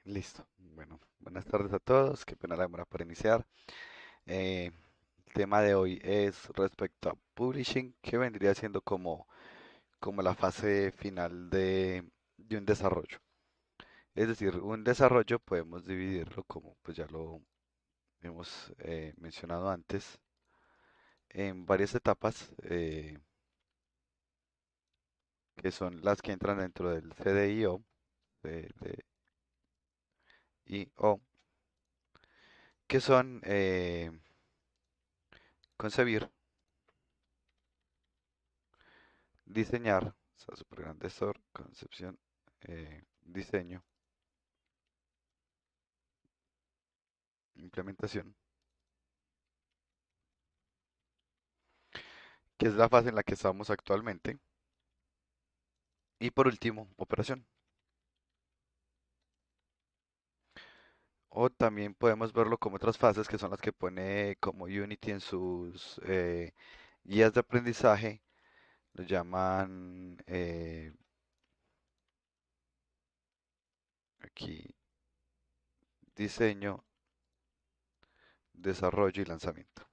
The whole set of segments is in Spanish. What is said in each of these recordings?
Listo. Bueno, buenas tardes a todos. Qué pena la demora para iniciar. El tema de hoy es respecto a publishing, que vendría siendo como la fase final de un desarrollo. Es decir, un desarrollo podemos dividirlo, como pues ya lo hemos mencionado antes, en varias etapas, que son las que entran dentro del CDIO, de IO, que son concebir, diseñar, o sea, súper grande esto, concepción, diseño, implementación, que es la fase en la que estamos actualmente. Y por último, operación. O también podemos verlo como otras fases que son las que pone como Unity en sus guías de aprendizaje. Lo llaman aquí diseño, desarrollo y lanzamiento.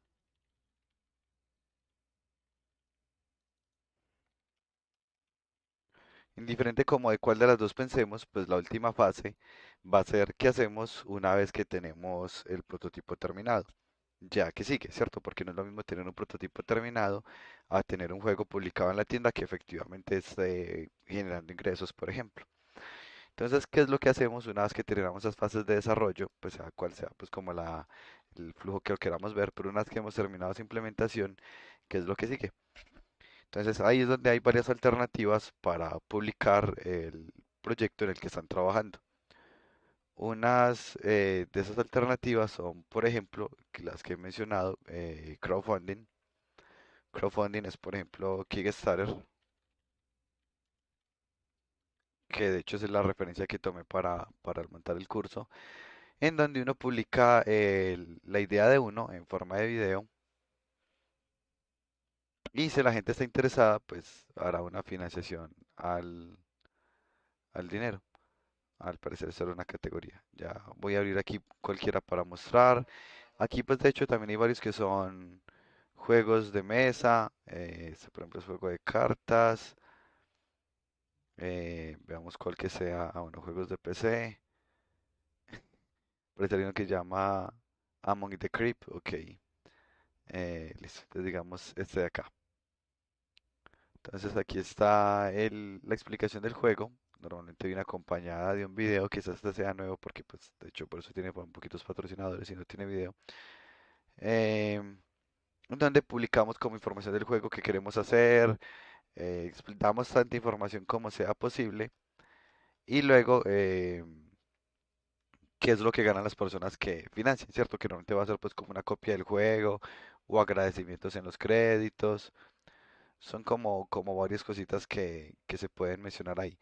Indiferente como de cuál de las dos pensemos, pues la última fase va a ser qué hacemos una vez que tenemos el prototipo terminado. Ya que sigue, ¿cierto? Porque no es lo mismo tener un prototipo terminado a tener un juego publicado en la tienda que efectivamente esté generando ingresos, por ejemplo. Entonces, ¿qué es lo que hacemos una vez que terminamos esas fases de desarrollo? Pues sea cual sea, pues como el flujo que lo queramos ver, pero una vez que hemos terminado esa implementación, ¿qué es lo que sigue? Entonces, ahí es donde hay varias alternativas para publicar el proyecto en el que están trabajando. Unas de esas alternativas son, por ejemplo, que las que he mencionado, crowdfunding. Crowdfunding es, por ejemplo, Kickstarter, que de hecho es la referencia que tomé para montar el curso, en donde uno publica la idea de uno en forma de video y si la gente está interesada, pues hará una financiación al dinero. Al parecer solo una categoría. Ya voy a abrir aquí cualquiera para mostrar. Aquí pues de hecho también hay varios que son juegos de mesa. Este, por ejemplo es juego de cartas. Veamos cuál que sea. Ah, bueno, juegos de PC. Por ahí hay uno que llama Among the Creep. Ok. Listo. Entonces digamos este de acá. Entonces aquí está la explicación del juego. Normalmente viene acompañada de un video, quizás este sea nuevo porque pues de hecho por eso tiene un poquitos patrocinadores y no tiene video. em, Donde publicamos como información del juego que queremos hacer, damos tanta información como sea posible y luego qué es lo que ganan las personas que financian, ¿cierto? Que normalmente va a ser pues como una copia del juego o agradecimientos en los créditos. Son como varias cositas que se pueden mencionar ahí.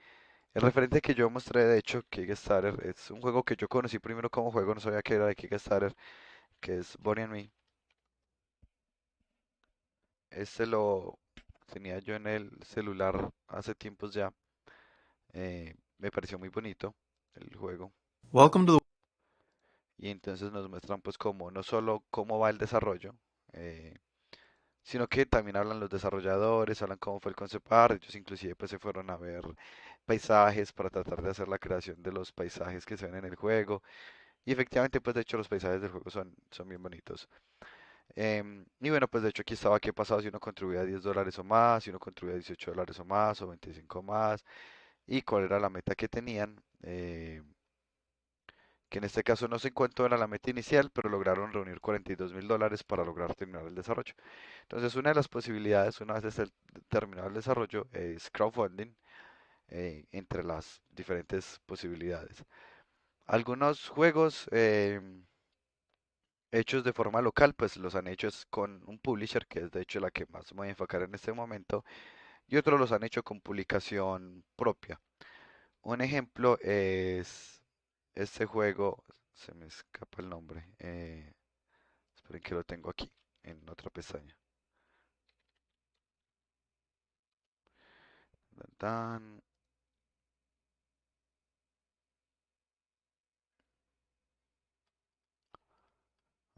El referente que yo mostré, de hecho, Kickstarter, es un juego que yo conocí primero como juego, no sabía que era de Kickstarter, que es Bonnie and Me. Este lo tenía yo en el celular hace tiempos ya. Me pareció muy bonito el juego. Welcome to the Y entonces nos muestran pues como no solo cómo va el desarrollo, eh, sino que también hablan los desarrolladores, hablan cómo fue el concept art. Ellos inclusive pues se fueron a ver paisajes para tratar de hacer la creación de los paisajes que se ven en el juego. Y efectivamente pues de hecho los paisajes del juego son bien bonitos. Y bueno, pues de hecho aquí estaba qué pasaba si uno contribuía $10 o más, si uno contribuía $18 o más o 25 más, y cuál era la meta que tenían, que en este caso no sé en cuánto era la meta inicial, pero lograron reunir $42.000 para lograr terminar el desarrollo. Entonces una de las posibilidades, una vez esté terminado el desarrollo, es crowdfunding, entre las diferentes posibilidades. Algunos juegos hechos de forma local, pues los han hecho con un publisher, que es de hecho la que más me voy a enfocar en este momento, y otros los han hecho con publicación propia. Un ejemplo es este juego, se me escapa el nombre, esperen que lo tengo aquí, en otra pestaña. Tan,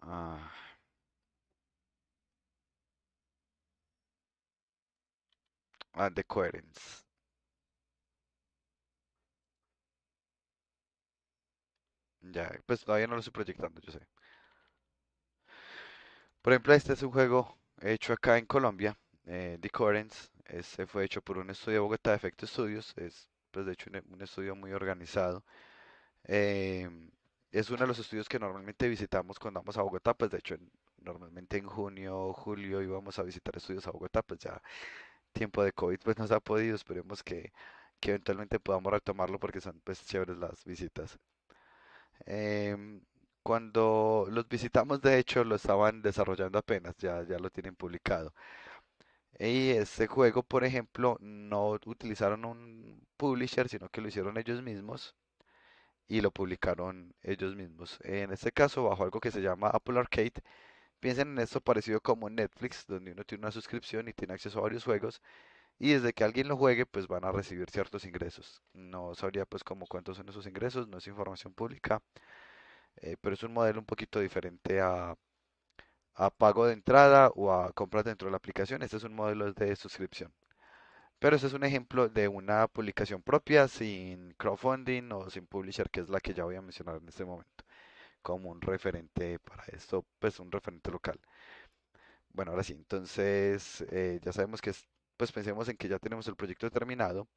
Ah, The Coherence. Ya, pues todavía no lo estoy proyectando, yo sé. Por ejemplo, este es un juego hecho acá en Colombia, The Coherence. Este fue hecho por un estudio de Bogotá, Efecto Studios. Es, pues, de hecho, un estudio muy organizado. Em, es uno de los estudios que normalmente visitamos cuando vamos a Bogotá. Pues, de hecho, normalmente en junio o julio íbamos a visitar estudios a Bogotá. Pues ya tiempo de COVID pues nos ha podido. Esperemos que eventualmente podamos retomarlo porque son pues chéveres las visitas. Em, Cuando los visitamos, de hecho, lo estaban desarrollando apenas, ya lo tienen publicado. Y este juego, por ejemplo, no utilizaron un publisher, sino que lo hicieron ellos mismos y lo publicaron ellos mismos. En este caso, bajo algo que se llama Apple Arcade. Piensen en esto parecido como Netflix, donde uno tiene una suscripción y tiene acceso a varios juegos. Y desde que alguien lo juegue, pues van a recibir ciertos ingresos. No sabría pues como cuántos son esos ingresos, no es información pública, pero es un modelo un poquito diferente a pago de entrada o a compras dentro de la aplicación. Este es un modelo de suscripción. Pero este es un ejemplo de una publicación propia sin crowdfunding o sin publisher, que es la que ya voy a mencionar en este momento, como un referente para esto, pues un referente local. Bueno, ahora sí, entonces ya sabemos que pues pensemos en que ya tenemos el proyecto terminado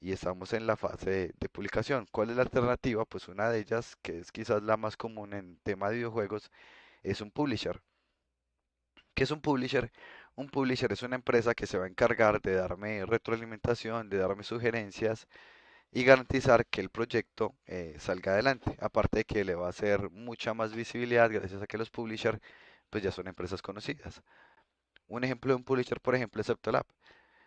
y estamos en la fase de publicación. ¿Cuál es la alternativa? Pues una de ellas, que es quizás la más común en tema de videojuegos, es un publisher. ¿Qué es un publisher? Un publisher es una empresa que se va a encargar de darme retroalimentación, de darme sugerencias y garantizar que el proyecto salga adelante. Aparte de que le va a hacer mucha más visibilidad gracias a que los publishers pues ya son empresas conocidas. Un ejemplo de un publisher, por ejemplo, es Septolab.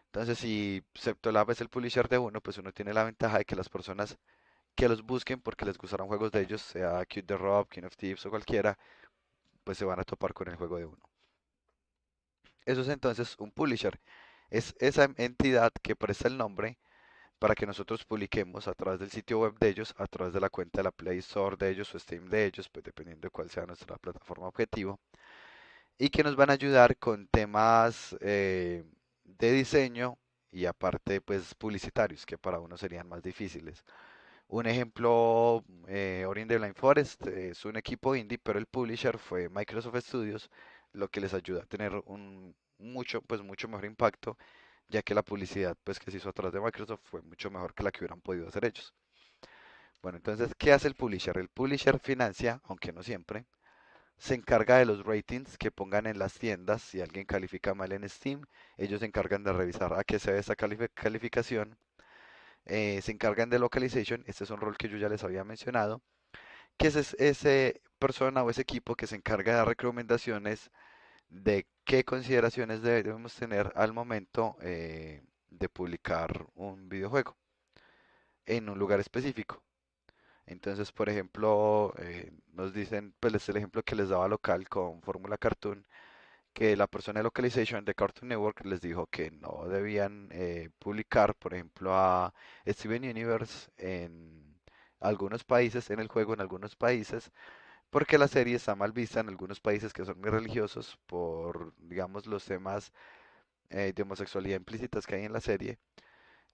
Entonces, si Septolab es el publisher de uno, pues uno tiene la ventaja de que las personas que los busquen porque les gustaron juegos de ellos, sea Cute the Rob, King of Thieves o cualquiera, pues se van a topar con el juego de uno. Eso es entonces un publisher. Es esa entidad que presta el nombre para que nosotros publiquemos a través del sitio web de ellos, a través de la cuenta de la Play Store de ellos o Steam de ellos, pues dependiendo de cuál sea nuestra plataforma objetivo, y que nos van a ayudar con temas de diseño y aparte pues publicitarios, que para uno serían más difíciles. Un ejemplo, Ori and the Blind Forest es un equipo indie, pero el publisher fue Microsoft Studios, lo que les ayuda a tener un mucho mejor impacto, ya que la publicidad pues que se hizo atrás de Microsoft fue mucho mejor que la que hubieran podido hacer ellos. Bueno, entonces, ¿qué hace el publisher? El publisher financia, aunque no siempre, se encarga de los ratings que pongan en las tiendas. Si alguien califica mal en Steam, ellos se encargan de revisar a qué se ve esa calificación. Se encargan de localization, este es un rol que yo ya les había mencionado, que es ese persona o ese equipo que se encarga de dar recomendaciones de qué consideraciones debemos tener al momento de publicar un videojuego en un lugar específico. Entonces, por ejemplo, nos dicen, pues es el ejemplo que les daba local con Fórmula Cartoon, que la persona de localization de Cartoon Network les dijo que no debían publicar, por ejemplo, a Steven Universe en algunos países, en el juego en algunos países, porque la serie está mal vista en algunos países que son muy religiosos por, digamos, los temas de homosexualidad implícitas que hay en la serie.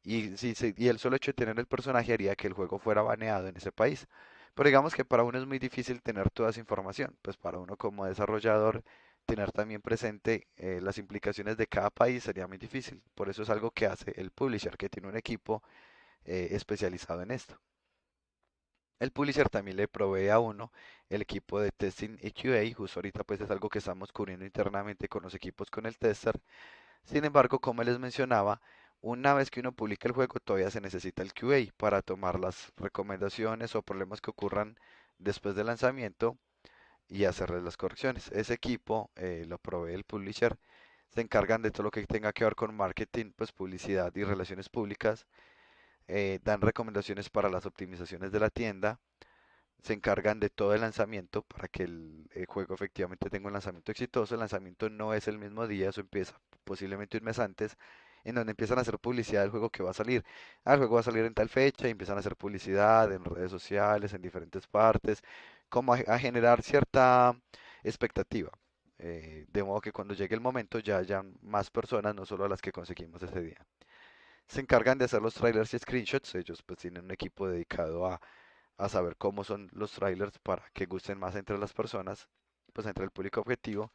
Y, y el solo hecho de tener el personaje haría que el juego fuera baneado en ese país. Pero digamos que para uno es muy difícil tener toda esa información. Pues para uno como desarrollador, tener también presente las implicaciones de cada país sería muy difícil. Por eso es algo que hace el publisher, que tiene un equipo especializado en esto. El publisher también le provee a uno el equipo de testing y QA. Justo ahorita pues es algo que estamos cubriendo internamente con los equipos con el tester. Sin embargo, como les mencionaba, una vez que uno publica el juego, todavía se necesita el QA para tomar las recomendaciones o problemas que ocurran después del lanzamiento y hacerles las correcciones. Ese equipo lo provee el publisher. Se encargan de todo lo que tenga que ver con marketing, pues publicidad y relaciones públicas. Dan recomendaciones para las optimizaciones de la tienda. Se encargan de todo el lanzamiento para que el juego efectivamente tenga un lanzamiento exitoso. El lanzamiento no es el mismo día, eso empieza posiblemente un mes antes, en donde empiezan a hacer publicidad del juego que va a salir. Ah, el juego va a salir en tal fecha y empiezan a hacer publicidad en redes sociales, en diferentes partes, como a generar cierta expectativa. De modo que cuando llegue el momento ya hayan más personas, no solo las que conseguimos ese día. Se encargan de hacer los trailers y screenshots. Ellos pues tienen un equipo dedicado a saber cómo son los trailers para que gusten más entre las personas, pues entre el público objetivo.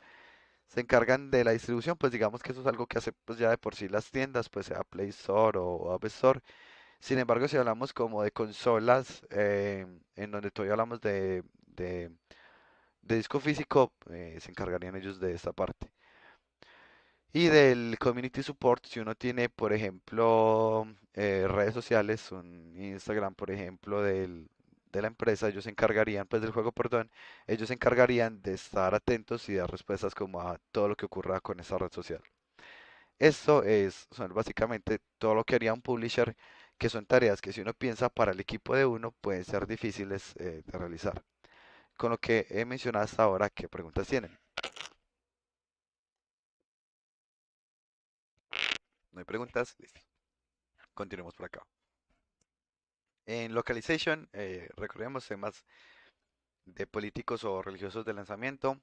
Se encargan de la distribución, pues digamos que eso es algo que hace pues ya de por sí las tiendas, pues sea Play Store o App Store. Sin embargo, si hablamos como de consolas, en donde todavía hablamos de disco físico, se encargarían ellos de esta parte. Y del community support, si uno tiene, por ejemplo, redes sociales, un Instagram, por ejemplo, de la empresa, ellos se encargarían, pues del juego, perdón, ellos se encargarían de estar atentos y dar respuestas como a todo lo que ocurra con esa red social. Esto son básicamente todo lo que haría un publisher, que son tareas que si uno piensa para el equipo de uno pueden ser difíciles de realizar. Con lo que he mencionado hasta ahora, ¿qué preguntas tienen? ¿No hay preguntas? Listo. Continuemos por acá. En localization, recordemos temas de políticos o religiosos de lanzamiento,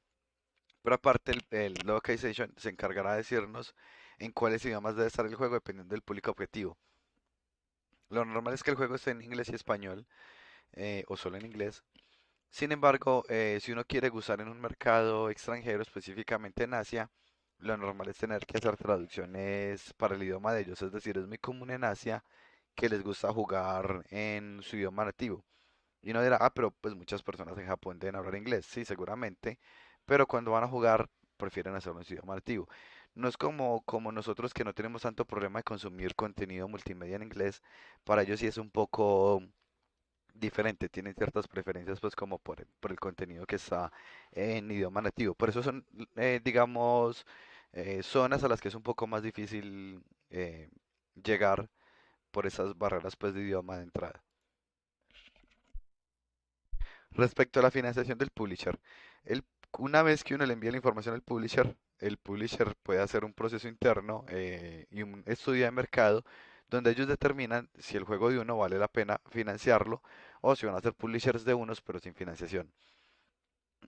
pero aparte el localization se encargará de decirnos en cuáles idiomas debe estar el juego dependiendo del público objetivo. Lo normal es que el juego esté en inglés y español, o solo en inglés. Sin embargo, si uno quiere gustar en un mercado extranjero, específicamente en Asia, lo normal es tener que hacer traducciones para el idioma de ellos. Es decir, es muy común en Asia que les gusta jugar en su idioma nativo. Y uno dirá, ah, pero pues muchas personas en Japón deben hablar inglés. Sí, seguramente. Pero cuando van a jugar, prefieren hacerlo en su idioma nativo. No es como nosotros que no tenemos tanto problema de consumir contenido multimedia en inglés. Para ellos sí es un poco diferente, tienen ciertas preferencias pues como por el contenido que está en idioma nativo. Por eso son, digamos, zonas a las que es un poco más difícil llegar por esas barreras pues de idioma de entrada. Respecto a la financiación del publisher, el- una vez que uno le envía la información al publisher, el publisher puede hacer un proceso interno y un estudio de mercado donde ellos determinan si el juego de uno vale la pena financiarlo o si van a ser publishers de unos pero sin financiación.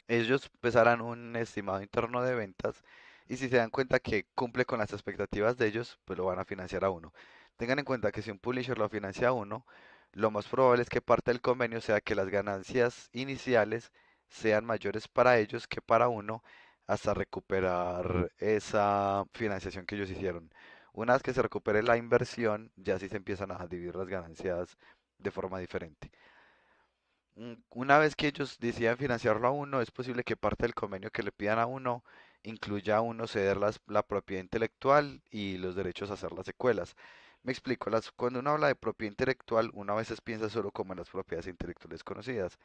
Ellos pesarán un estimado interno de ventas y si se dan cuenta que cumple con las expectativas de ellos, pues lo van a financiar a uno. Tengan en cuenta que si un publisher lo financia a uno, lo más probable es que parte del convenio sea que las ganancias iniciales sean mayores para ellos que para uno hasta recuperar esa financiación que ellos hicieron. Una vez que se recupere la inversión, ya sí se empiezan a dividir las ganancias de forma diferente. Una vez que ellos decidan financiarlo a uno, es posible que parte del convenio que le pidan a uno incluya a uno ceder la propiedad intelectual y los derechos a hacer las secuelas. Me explico, cuando uno habla de propiedad intelectual, uno a veces piensa solo como en las propiedades intelectuales conocidas.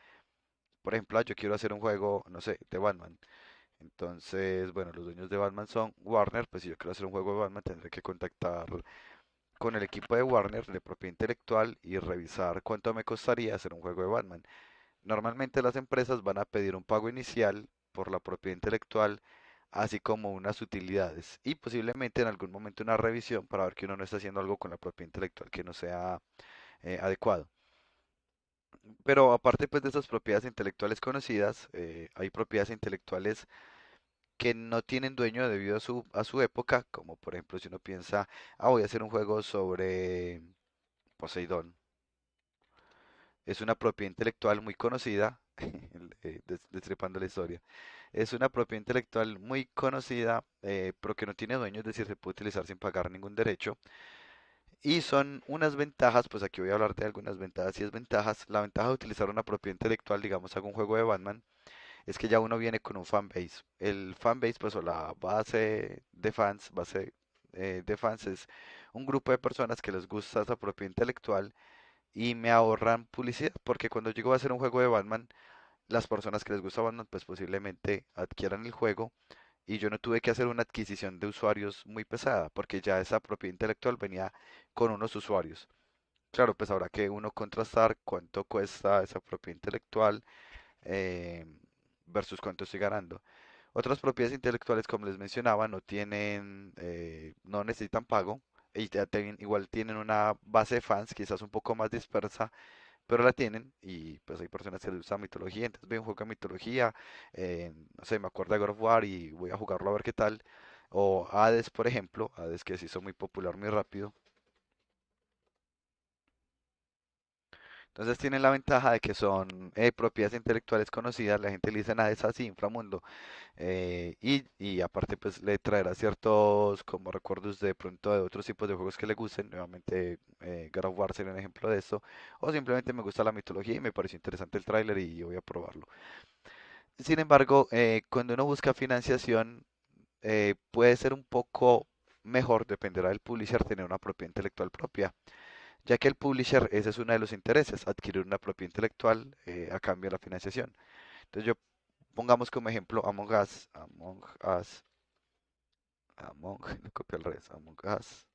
Por ejemplo, yo quiero hacer un juego, no sé, de Batman. Entonces, bueno, los dueños de Batman son Warner, pues si yo quiero hacer un juego de Batman, tendré que contactar con el equipo de Warner de propiedad intelectual y revisar cuánto me costaría hacer un juego de Batman. Normalmente las empresas van a pedir un pago inicial por la propiedad intelectual, así como unas utilidades y posiblemente en algún momento una revisión para ver que uno no está haciendo algo con la propiedad intelectual que no sea adecuado. Pero aparte pues de esas propiedades intelectuales conocidas, hay propiedades intelectuales que no tienen dueño debido a su época, como por ejemplo si uno piensa, ah, voy a hacer un juego sobre Poseidón. Es una propiedad intelectual muy conocida, destripando la historia. Es una propiedad intelectual muy conocida, pero que no tiene dueño, es decir, se puede utilizar sin pagar ningún derecho. Y son unas ventajas, pues aquí voy a hablar de algunas ventajas y desventajas. La ventaja de utilizar una propiedad intelectual, digamos, hago un juego de Batman, es que ya uno viene con un fanbase. El fanbase, pues, o la base de fans es un grupo de personas que les gusta esa propiedad intelectual y me ahorran publicidad, porque cuando llego a hacer un juego de Batman, las personas que les gusta Batman, pues posiblemente adquieran el juego y yo no tuve que hacer una adquisición de usuarios muy pesada, porque ya esa propiedad intelectual venía con unos usuarios. Claro, pues habrá que uno contrastar cuánto cuesta esa propiedad intelectual eh, versus cuánto estoy ganando. Otras propiedades intelectuales, como les mencionaba, no necesitan pago y igual tienen una base de fans quizás un poco más dispersa, pero la tienen y pues hay personas que les gusta mitología, entonces ven un juego de mitología, no sé, me acuerdo de God of War y voy a jugarlo a ver qué tal. O Hades, por ejemplo, Hades que se hizo muy popular muy rápido. Entonces tienen la ventaja de que son propiedades intelectuales conocidas, la gente le dice Hades así, inframundo. Y aparte pues le traerá ciertos como recuerdos de pronto de otros tipos de juegos que le gusten, nuevamente God of War sería un ejemplo de esto, o simplemente me gusta la mitología y me pareció interesante el tráiler y voy a probarlo. Sin embargo, cuando uno busca financiación, puede ser un poco mejor, dependerá del publisher, tener una propiedad intelectual propia, ya que el publisher, ese es uno de los intereses, adquirir una propiedad intelectual a cambio de la financiación. Entonces yo pongamos como ejemplo Among, le copié al revés, Among Us.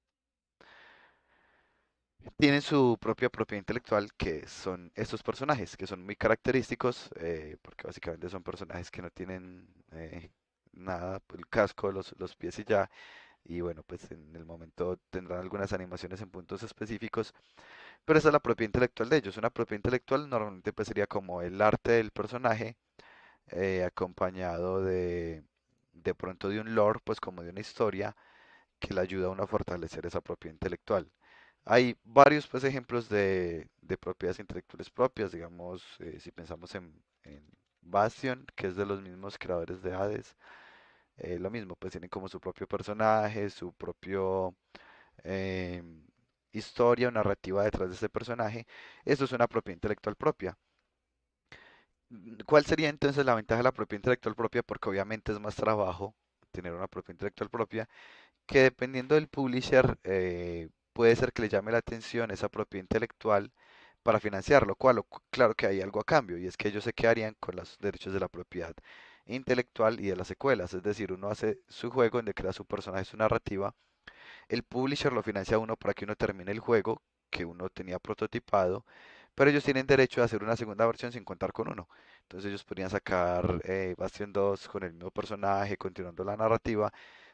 Tienen su propia propiedad intelectual que son estos personajes, que son muy característicos, porque básicamente son personajes que no tienen nada, el casco, los pies y ya, y bueno, pues en el momento tendrán algunas animaciones en puntos específicos, pero esa es la propiedad intelectual de ellos. Una propiedad intelectual normalmente pues sería como el arte del personaje, acompañado de pronto de un lore, pues como de una historia que le ayuda a uno a fortalecer esa propiedad intelectual. Hay varios pues, ejemplos de propiedades intelectuales propias, digamos, si pensamos en Bastion, que es de los mismos creadores de Hades, lo mismo, pues tienen como su propio personaje, su propio historia o narrativa detrás de ese personaje. Eso es una propiedad intelectual propia. ¿Cuál sería entonces la ventaja de la propiedad intelectual propia? Porque obviamente es más trabajo tener una propiedad intelectual propia que dependiendo del publisher puede ser que le llame la atención esa propiedad intelectual para financiarlo, cual claro que hay algo a cambio y es que ellos se quedarían con los derechos de la propiedad intelectual y de las secuelas, es decir, uno hace su juego donde crea su personaje, su narrativa, el publisher lo financia a uno para que uno termine el juego que uno tenía prototipado, pero ellos tienen derecho a hacer una segunda versión sin contar con uno. Entonces ellos podrían sacar Bastion 2 con el mismo personaje, continuando la narrativa,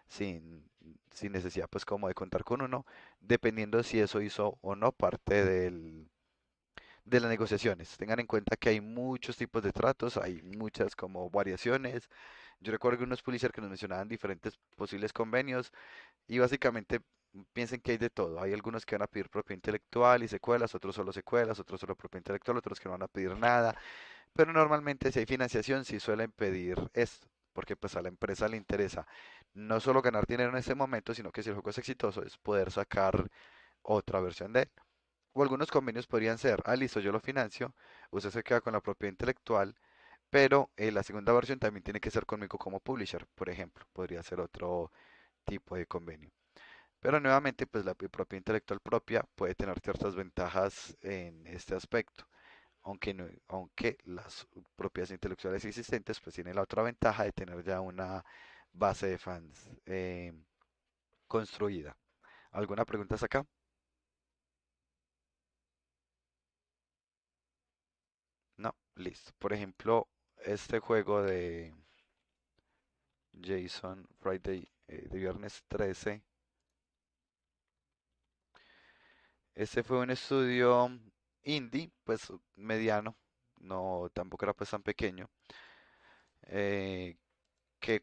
sin, sin necesidad pues como de contar con uno, dependiendo si eso hizo o no parte de las negociaciones. Tengan en cuenta que hay muchos tipos de tratos, hay muchas como variaciones. Yo recuerdo que unos publishers que nos mencionaban diferentes posibles convenios y básicamente piensen que hay de todo. Hay algunos que van a pedir propiedad intelectual y secuelas, otros solo propiedad intelectual, otros que no van a pedir nada. Pero normalmente si hay financiación, sí suelen pedir esto, porque pues a la empresa le interesa no solo ganar dinero en ese momento, sino que si el juego es exitoso, es poder sacar otra versión de él. O algunos convenios podrían ser, ah, listo, yo lo financio, usted se queda con la propiedad intelectual, pero la segunda versión también tiene que ser conmigo como publisher, por ejemplo, podría ser otro tipo de convenio. Pero nuevamente, pues la propiedad intelectual propia puede tener ciertas ventajas en este aspecto, aunque, aunque las propiedades intelectuales existentes pues tienen la otra ventaja de tener ya una base de fans construida. ¿Alguna pregunta hasta acá? No, listo. Por ejemplo, este juego de Jason Friday de viernes 13, este fue un estudio indie, pues mediano, no tampoco era pues tan pequeño, eh, que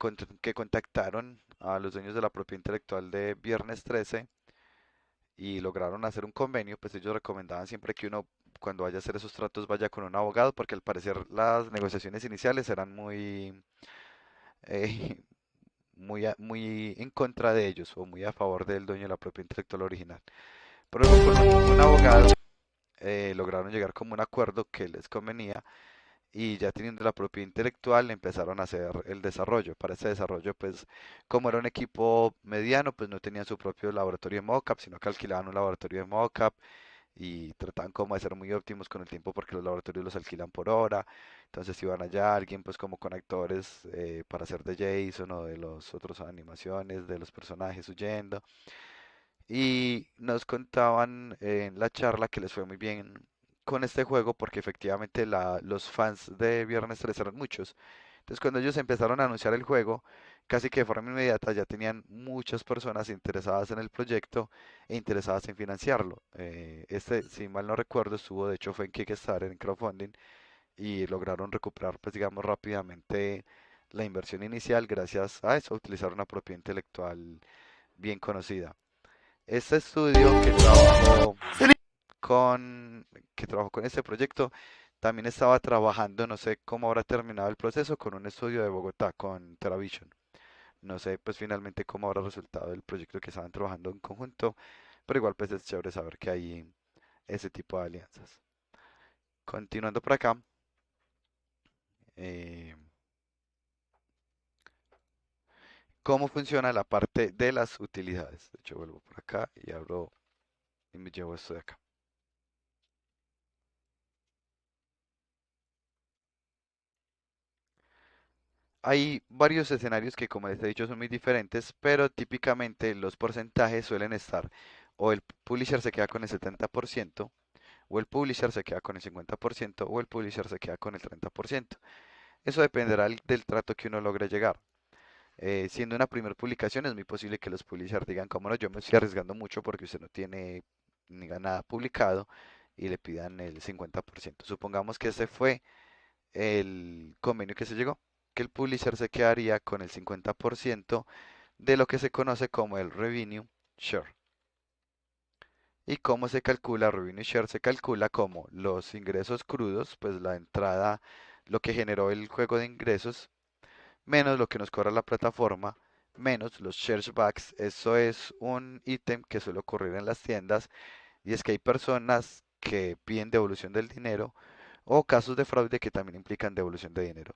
contactaron a los dueños de la propiedad intelectual de Viernes 13 y lograron hacer un convenio, pues ellos recomendaban siempre que uno cuando vaya a hacer esos tratos vaya con un abogado porque al parecer las negociaciones iniciales eran eh, muy en contra de ellos o muy a favor del dueño de la propiedad intelectual original. Pero luego con un abogado lograron llegar como un acuerdo que les convenía y ya teniendo la propiedad intelectual empezaron a hacer el desarrollo. Para ese desarrollo, pues como era un equipo mediano, pues no tenían su propio laboratorio de mockup, sino que alquilaban un laboratorio de mockup y trataban como de ser muy óptimos con el tiempo porque los laboratorios los alquilan por hora. Entonces iban allá alguien pues como con actores para hacer de Jason o de los otros animaciones, de los personajes huyendo. Y nos contaban en la charla que les fue muy bien con este juego porque efectivamente los fans de Viernes 3 eran muchos. Entonces, cuando ellos empezaron a anunciar el juego, casi que de forma inmediata ya tenían muchas personas interesadas en el proyecto e interesadas en financiarlo. Este, si mal no recuerdo, estuvo, de hecho, fue en Kickstarter, en crowdfunding, y lograron recuperar, pues digamos, rápidamente la inversión inicial gracias a eso, utilizar una propiedad intelectual bien conocida. Este estudio con, que trabajó con este proyecto también estaba trabajando, no sé cómo habrá terminado el proceso, con un estudio de Bogotá, con TeraVision. No sé, pues finalmente cómo habrá resultado el proyecto que estaban trabajando en conjunto, pero igual pues es chévere saber que hay ese tipo de alianzas. Continuando por acá, eh, cómo funciona la parte de las utilidades. De hecho, vuelvo por acá y abro y me llevo esto de acá. Hay varios escenarios que, como les he dicho, son muy diferentes, pero típicamente los porcentajes suelen estar o el publisher se queda con el 70%, o el publisher se queda con el 50%, o el publisher se queda con el 30%. Eso dependerá del trato que uno logre llegar. Siendo una primera publicación, es muy posible que los publishers digan, como no, yo me estoy arriesgando mucho porque usted no tiene ni nada publicado y le pidan el 50%. Supongamos que ese fue el convenio que se llegó, que el publisher se quedaría con el 50% de lo que se conoce como el revenue share. ¿Y cómo se calcula revenue share? Se calcula como los ingresos crudos, pues la entrada, lo que generó el juego de ingresos, menos lo que nos cobra la plataforma, menos los chargebacks. Eso es un ítem que suele ocurrir en las tiendas y es que hay personas que piden devolución del dinero o casos de fraude que también implican devolución de dinero.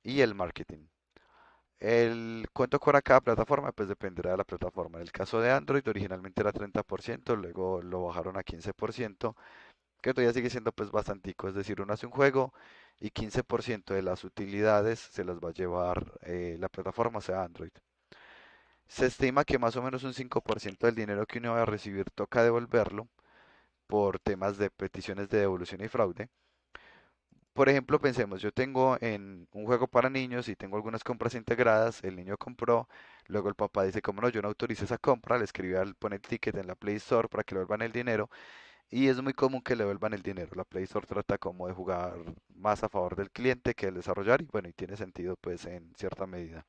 Y el marketing. El cuánto cobra cada plataforma, pues dependerá de la plataforma. En el caso de Android, originalmente era 30%, luego lo bajaron a 15%, que todavía sigue siendo pues bastantico. Es decir, uno hace un juego y 15% de las utilidades se las va a llevar la plataforma, o sea Android. Se estima que más o menos un 5% del dinero que uno va a recibir toca devolverlo por temas de peticiones de devolución y fraude. Por ejemplo, pensemos, yo tengo en un juego para niños y tengo algunas compras integradas, el niño compró, luego el papá dice, como no, yo no autorice esa compra, le escribe al, pone el ticket en la Play Store para que le devuelvan el dinero y es muy común que le devuelvan el dinero. La Play Store trata como de jugar más a favor del cliente que el desarrollar y bueno, y tiene sentido pues en cierta medida.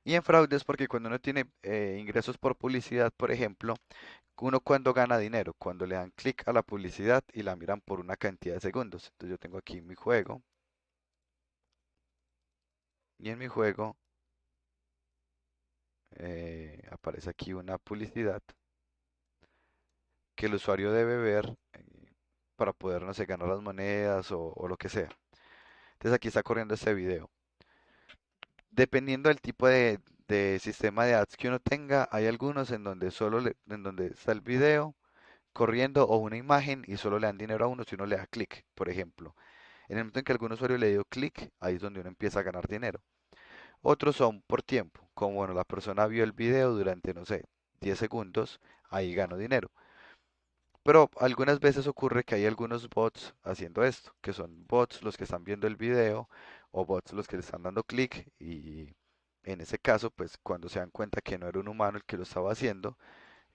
Y en fraudes porque cuando uno tiene ingresos por publicidad, por ejemplo, uno cuando gana dinero, cuando le dan clic a la publicidad y la miran por una cantidad de segundos. Entonces yo tengo aquí mi juego y en mi juego aparece aquí una publicidad que el usuario debe ver para poder, no sé, ganar las monedas o lo que sea. Entonces aquí está corriendo este video. Dependiendo del tipo de sistema de ads que uno tenga, hay algunos en donde en donde está el video corriendo o una imagen y solo le dan dinero a uno si uno le da clic, por ejemplo. En el momento en que algún usuario le dio clic, ahí es donde uno empieza a ganar dinero. Otros son por tiempo, como bueno, la persona vio el video durante, no sé, 10 segundos, ahí gano dinero. Pero algunas veces ocurre que hay algunos bots haciendo esto, que son bots los que están viendo el video o bots los que le están dando clic y en ese caso, pues cuando se dan cuenta que no era un humano el que lo estaba haciendo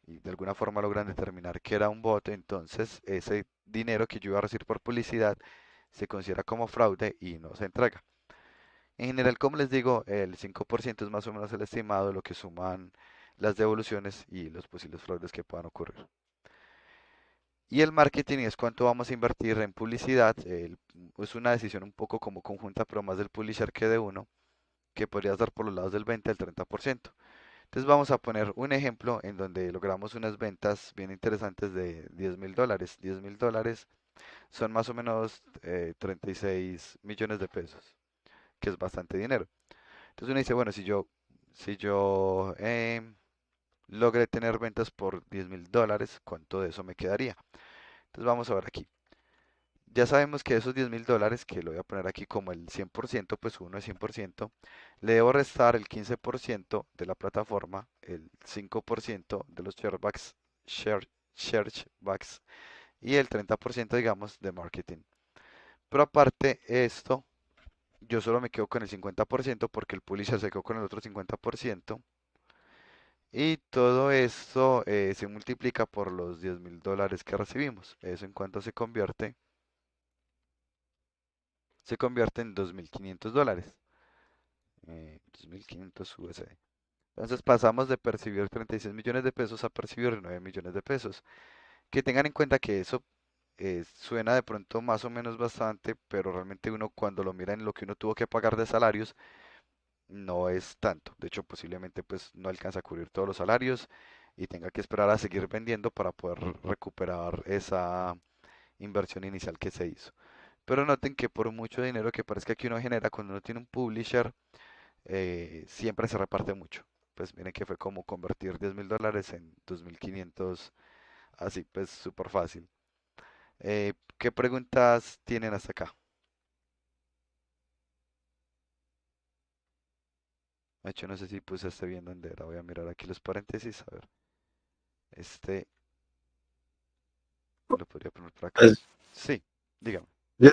y de alguna forma logran determinar que era un bot, entonces ese dinero que yo iba a recibir por publicidad se considera como fraude y no se entrega. En general, como les digo, el 5% es más o menos el estimado de lo que suman las devoluciones y los posibles fraudes que puedan ocurrir. Y el marketing es cuánto vamos a invertir en publicidad. Es una decisión un poco como conjunta, pero más del publisher que de uno, que podría estar por los lados del 20 al 30%. Entonces vamos a poner un ejemplo en donde logramos unas ventas bien interesantes de $10.000. $10.000 son más o menos 36 millones de pesos, que es bastante dinero. Entonces uno dice, bueno, si yo logré tener ventas por $10.000, ¿cuánto de eso me quedaría? Entonces vamos a ver aquí. Ya sabemos que esos $10.000, que lo voy a poner aquí como el 100%, pues uno es 100%, le debo restar el 15% de la plataforma, el 5% de los sharebacks y el 30% digamos de marketing. Pero aparte esto Yo solo me quedo con el 50% porque el publisher se quedó con el otro 50%. Y todo esto se multiplica por los $10.000 que recibimos. Eso en cuanto se convierte en $2.500. 2.500 USD. Entonces pasamos de percibir 36 millones de pesos a percibir 9 millones de pesos. Que tengan en cuenta que eso suena de pronto más o menos bastante, pero realmente uno cuando lo mira en lo que uno tuvo que pagar de salarios, no es tanto. De hecho, posiblemente pues no alcanza a cubrir todos los salarios y tenga que esperar a seguir vendiendo para poder recuperar esa inversión inicial que se hizo. Pero noten que por mucho dinero que parezca que uno genera cuando uno tiene un publisher, siempre se reparte mucho. Pues miren que fue como convertir $10.000 en 2.500, así pues súper fácil. ¿Qué preguntas tienen hasta acá? De hecho, no sé si puse este bien donde era. Voy a mirar aquí los paréntesis. A ver, este lo podría poner por acá. Pues, Sí, dígame. yo-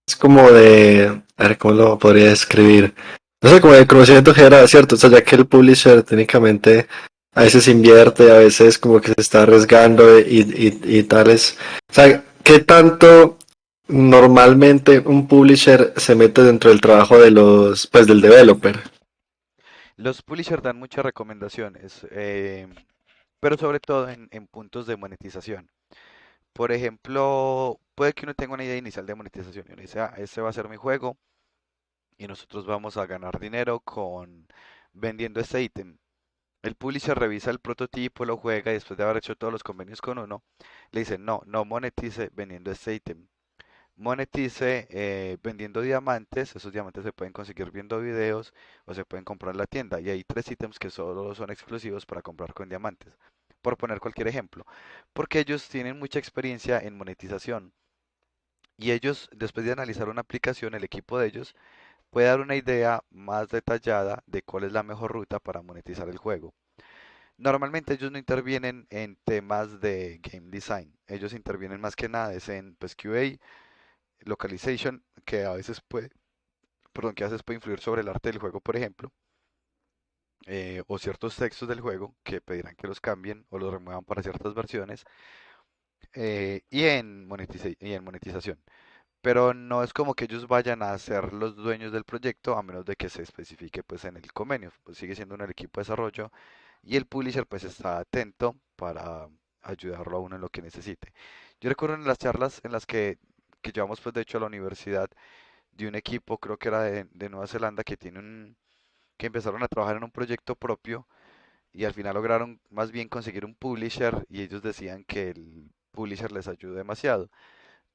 es como de, a ver, ¿cómo lo podría describir? No sé, como de conocimiento general, ¿cierto? O sea, ya que el publisher técnicamente a veces invierte, a veces como que se está arriesgando y tales. O sea, ¿qué tanto normalmente un publisher se mete dentro del trabajo de los, pues del developer? Los publishers dan muchas recomendaciones, pero sobre todo en puntos de monetización. Por ejemplo, puede que uno tenga una idea inicial de monetización y uno dice, ah, este va a ser mi juego y nosotros vamos a ganar dinero con vendiendo este ítem. El publisher revisa el prototipo, lo juega y después de haber hecho todos los convenios con uno, le dice, no, no monetice vendiendo este ítem. Monetice vendiendo diamantes. Esos diamantes se pueden conseguir viendo videos o se pueden comprar en la tienda. Y hay tres ítems que solo son exclusivos para comprar con diamantes. Por poner cualquier ejemplo. Porque ellos tienen mucha experiencia en monetización. Y ellos, después de analizar una aplicación, el equipo de ellos puede dar una idea más detallada de cuál es la mejor ruta para monetizar el juego. Normalmente ellos no intervienen en temas de game design. Ellos intervienen más que nada es en pues, QA, localization, que a veces puede, perdón, que a veces puede influir sobre el arte del juego, por ejemplo, o ciertos textos del juego que pedirán que los cambien o los remuevan para ciertas versiones, y en monetización. Pero no es como que ellos vayan a ser los dueños del proyecto a menos de que se especifique pues en el convenio. Pues sigue siendo un equipo de desarrollo y el publisher pues está atento para ayudarlo a uno en lo que necesite. Yo recuerdo en las charlas en las que llevamos pues de hecho a la universidad de un equipo, creo que era de Nueva Zelanda, que empezaron a trabajar en un proyecto propio y al final lograron más bien conseguir un publisher y ellos decían que el publisher les ayudó demasiado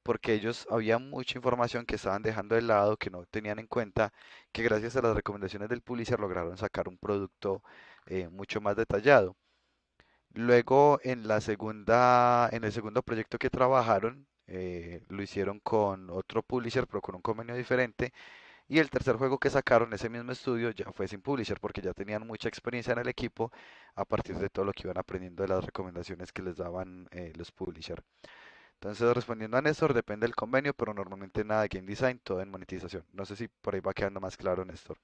porque ellos había mucha información que estaban dejando de lado, que no tenían en cuenta, que gracias a las recomendaciones del publisher lograron sacar un producto mucho más detallado. Luego en el segundo proyecto que trabajaron, lo hicieron con otro publisher, pero con un convenio diferente. Y el tercer juego que sacaron, ese mismo estudio, ya fue sin publisher porque ya tenían mucha experiencia en el equipo a partir de todo lo que iban aprendiendo de las recomendaciones que les daban los publishers. Entonces, respondiendo a Néstor, depende del convenio, pero normalmente nada de game design, todo en monetización. No sé si por ahí va quedando más claro, Néstor.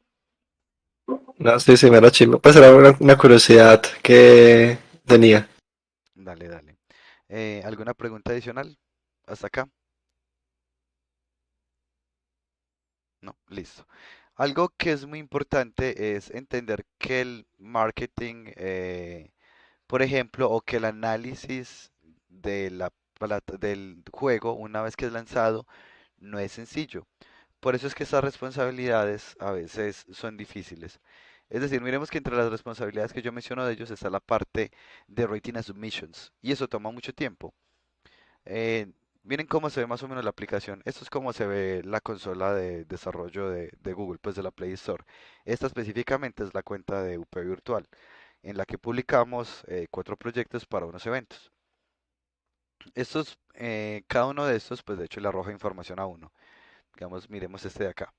No, sí, sí, me era chimba. Pues era una curiosidad que tenía. Dale, dale. ¿Alguna pregunta adicional? ¿Hasta acá? No, listo. Algo que es muy importante es entender que el marketing, por ejemplo, o que el análisis de del juego, una vez que es lanzado, no es sencillo. Por eso es que estas responsabilidades a veces son difíciles. Es decir, miremos que entre las responsabilidades que yo menciono de ellos está la parte de rating and submissions, y eso toma mucho tiempo. Eh, Miren cómo se ve más o menos la aplicación. Esto es como se ve la consola de desarrollo de Google, pues de la Play Store. Esta específicamente es la cuenta de UP Virtual, en la que publicamos 4 proyectos para unos eventos. Cada uno de estos, pues de hecho le arroja información a uno. Digamos, miremos este de acá.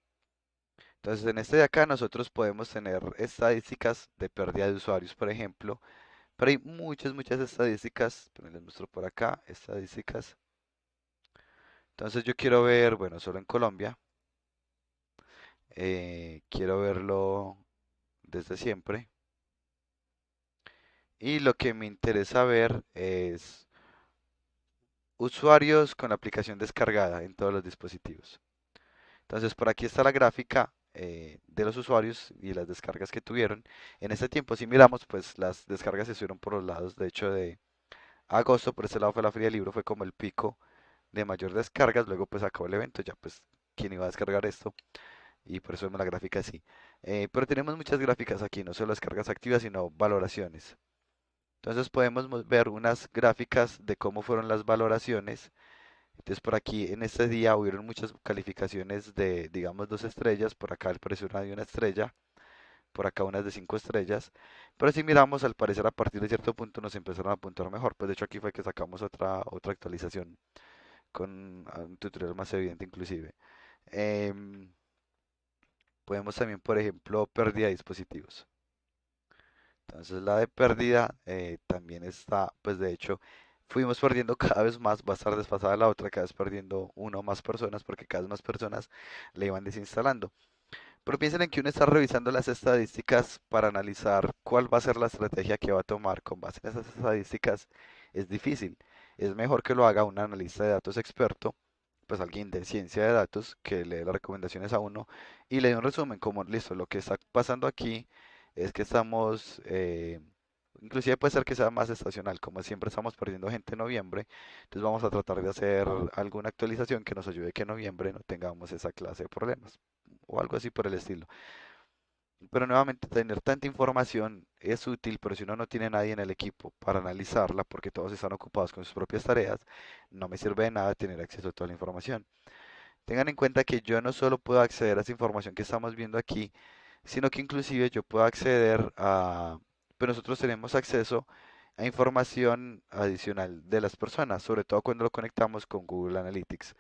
Entonces, en este de acá nosotros podemos tener estadísticas de pérdida de usuarios, por ejemplo, pero hay muchas, muchas estadísticas. Pero les muestro por acá, estadísticas. Entonces yo quiero ver, bueno, solo en Colombia. quiero verlo desde siempre. Y lo que me interesa ver es usuarios con la aplicación descargada en todos los dispositivos. Entonces, por aquí está la gráfica de los usuarios y las descargas que tuvieron. En este tiempo, si miramos, pues las descargas se subieron por los lados. De hecho, de agosto, por este lado fue la Feria del Libro, fue como el pico de mayor descargas. Luego, pues acabó el evento, ya pues, ¿quién iba a descargar esto? Y por eso vemos la gráfica así. Pero tenemos muchas gráficas aquí, no solo descargas activas, sino valoraciones. Entonces podemos ver unas gráficas de cómo fueron las valoraciones. Entonces por aquí en este día hubieron muchas calificaciones de, digamos, 2 estrellas. Por acá al parecer una de 1 estrella. Por acá unas de 5 estrellas. Pero si miramos, al parecer a partir de cierto punto nos empezaron a puntuar mejor. Pues de hecho aquí fue que sacamos otra actualización con un tutorial más evidente inclusive. Em, Podemos también, por ejemplo, pérdida de dispositivos. Entonces la de pérdida también está, pues de hecho, fuimos perdiendo cada vez más, va a estar desfasada la otra, cada vez perdiendo uno o más personas, porque cada vez más personas le iban desinstalando. Pero piensen en que uno está revisando las estadísticas para analizar cuál va a ser la estrategia que va a tomar con base en esas estadísticas. Es difícil. Es mejor que lo haga un analista de datos experto, pues alguien de ciencia de datos que le dé las recomendaciones a uno y le dé un resumen como, listo, lo que está pasando aquí es que estamos, inclusive puede ser que sea más estacional, como siempre estamos perdiendo gente en noviembre, entonces vamos a tratar de hacer alguna actualización que nos ayude que en noviembre no tengamos esa clase de problemas o algo así por el estilo. Pero nuevamente tener tanta información es útil, pero si uno no tiene nadie en el equipo para analizarla, porque todos están ocupados con sus propias tareas, no me sirve de nada tener acceso a toda la información. Tengan en cuenta que yo no solo puedo acceder a esa información que estamos viendo aquí, sino que inclusive yo puedo acceder a, pero nosotros tenemos acceso a información adicional de las personas, sobre todo cuando lo conectamos con Google Analytics.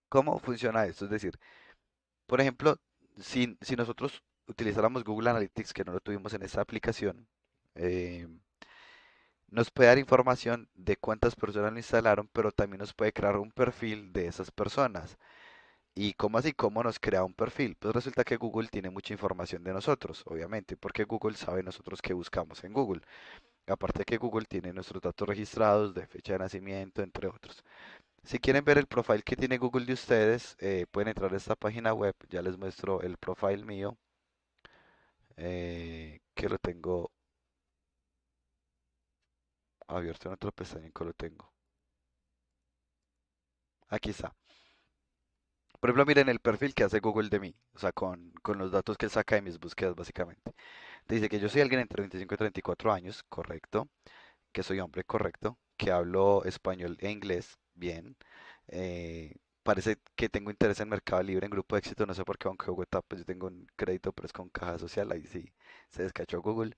¿Cómo funciona esto? Es decir, por ejemplo, si nosotros utilizáramos Google Analytics, que no lo tuvimos en esta aplicación, eh, nos puede dar información de cuántas personas lo instalaron, pero también nos puede crear un perfil de esas personas. ¿Y cómo así? ¿Cómo nos crea un perfil? Pues resulta que Google tiene mucha información de nosotros, obviamente, porque Google sabe nosotros qué buscamos en Google. Aparte que Google tiene nuestros datos registrados de fecha de nacimiento, entre otros. Si quieren ver el profile que tiene Google de ustedes, pueden entrar a esta página web. Ya les muestro el profile mío, que lo tengo abierto en otro pestaña que lo tengo. Aquí está. Por ejemplo, miren el perfil que hace Google de mí, o sea, con los datos que él saca de mis búsquedas, básicamente. Dice que yo soy alguien entre 25 y 34 años, correcto, que soy hombre, correcto, que hablo español e inglés, bien. Parece que tengo interés en Mercado Libre, en Grupo de Éxito, no sé por qué, aunque Bogotá, pues yo tengo un crédito, pero es con caja social, ahí sí se descachó Google.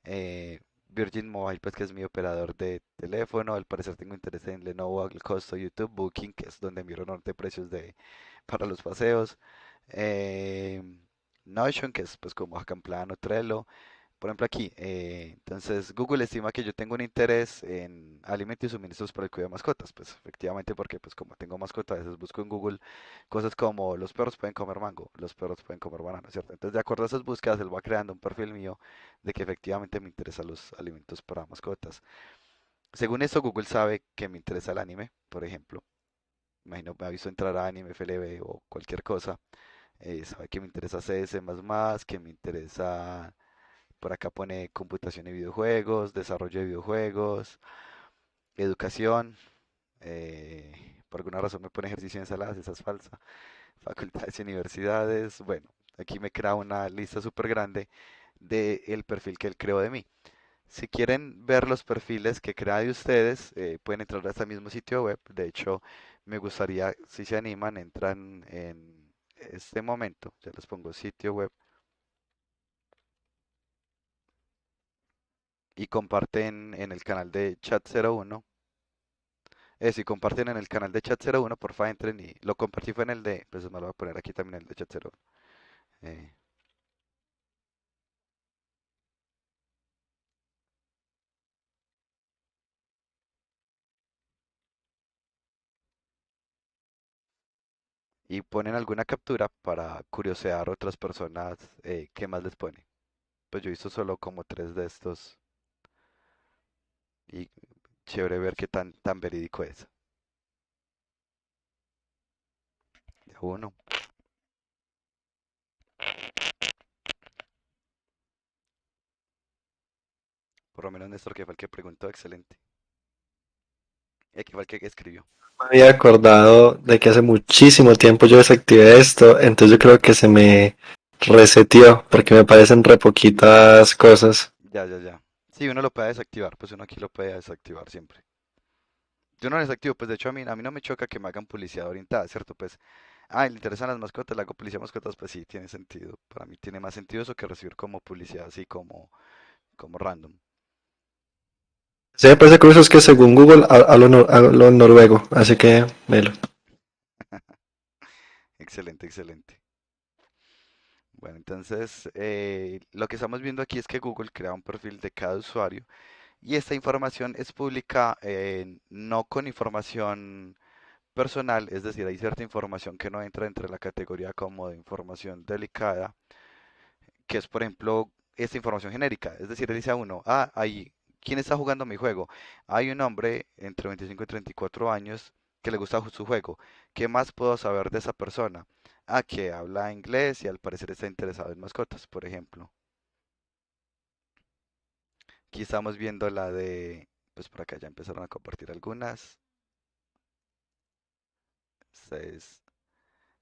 eh, Virgin Mobile, pues que es mi operador de teléfono. Al parecer tengo interés en Lenovo, el costo YouTube, Booking, que es donde miro norte precios para los paseos. eh, Notion, que es pues como Plano, Trello. Por ejemplo aquí, entonces Google estima que yo tengo un interés en alimentos y suministros para el cuidado de mascotas. Pues efectivamente porque pues como tengo mascotas, a veces busco en Google cosas como los perros pueden comer mango, los perros pueden comer banana, ¿cierto? Entonces de acuerdo a esas búsquedas, él va creando un perfil mío de que efectivamente me interesan los alimentos para mascotas. Según eso, Google sabe que me interesa el anime, por ejemplo. Imagino, me ha visto entrar a Anime FLV o cualquier cosa. Sabe que me interesa CS++, que me interesa, por acá pone computación y videojuegos, desarrollo de videojuegos, educación. Por alguna razón me pone ejercicio en ensaladas, esa es falsa. Facultades y universidades. Bueno, aquí me crea una lista súper grande del perfil que él creó de mí. Si quieren ver los perfiles que crea de ustedes, pueden entrar a este mismo sitio web. De hecho, me gustaría, si se animan, entran en este momento. Ya les pongo sitio web y comparten en el canal de Chat 01. Si comparten en el canal de Chat 01, porfa entren y lo compartí fue en el de, pues me lo voy a poner aquí también el de Chat 01. Eh, y ponen alguna captura para curiosear a otras personas qué más les pone. Pues yo he visto solo como tres de estos y chévere ver qué tan verídico es. De uno, por lo menos Néstor que fue el que preguntó, excelente. Que fue el que escribió. Me había acordado de que hace muchísimo tiempo yo desactivé esto, entonces yo creo que se me reseteó porque me parecen re poquitas cosas. Ya, ya, ya. Sí, uno lo puede desactivar, pues uno aquí lo puede desactivar siempre. Yo no lo desactivo, pues de hecho a mí no me choca que me hagan publicidad orientada, ¿cierto? Pues, le interesan las mascotas, le hago publicidad a mascotas, pues sí, tiene sentido. Para mí tiene más sentido eso que recibir como publicidad así como random. Sí, me parece curioso es que según Google hablo noruego, así que melo. Excelente, excelente. Bueno, entonces lo que estamos viendo aquí es que Google crea un perfil de cada usuario y esta información es pública, no con información personal, es decir, hay cierta información que no entra entre la categoría como de información delicada, que es, por ejemplo, esta información genérica. Es decir, le dice a uno, ¿quién está jugando mi juego? Hay un hombre entre 25 y 34 años que le gusta su juego. ¿Qué más puedo saber de esa persona? Que habla inglés y al parecer está interesado en mascotas, por ejemplo. Aquí estamos viendo la de, pues por acá ya empezaron a compartir algunas. Esta es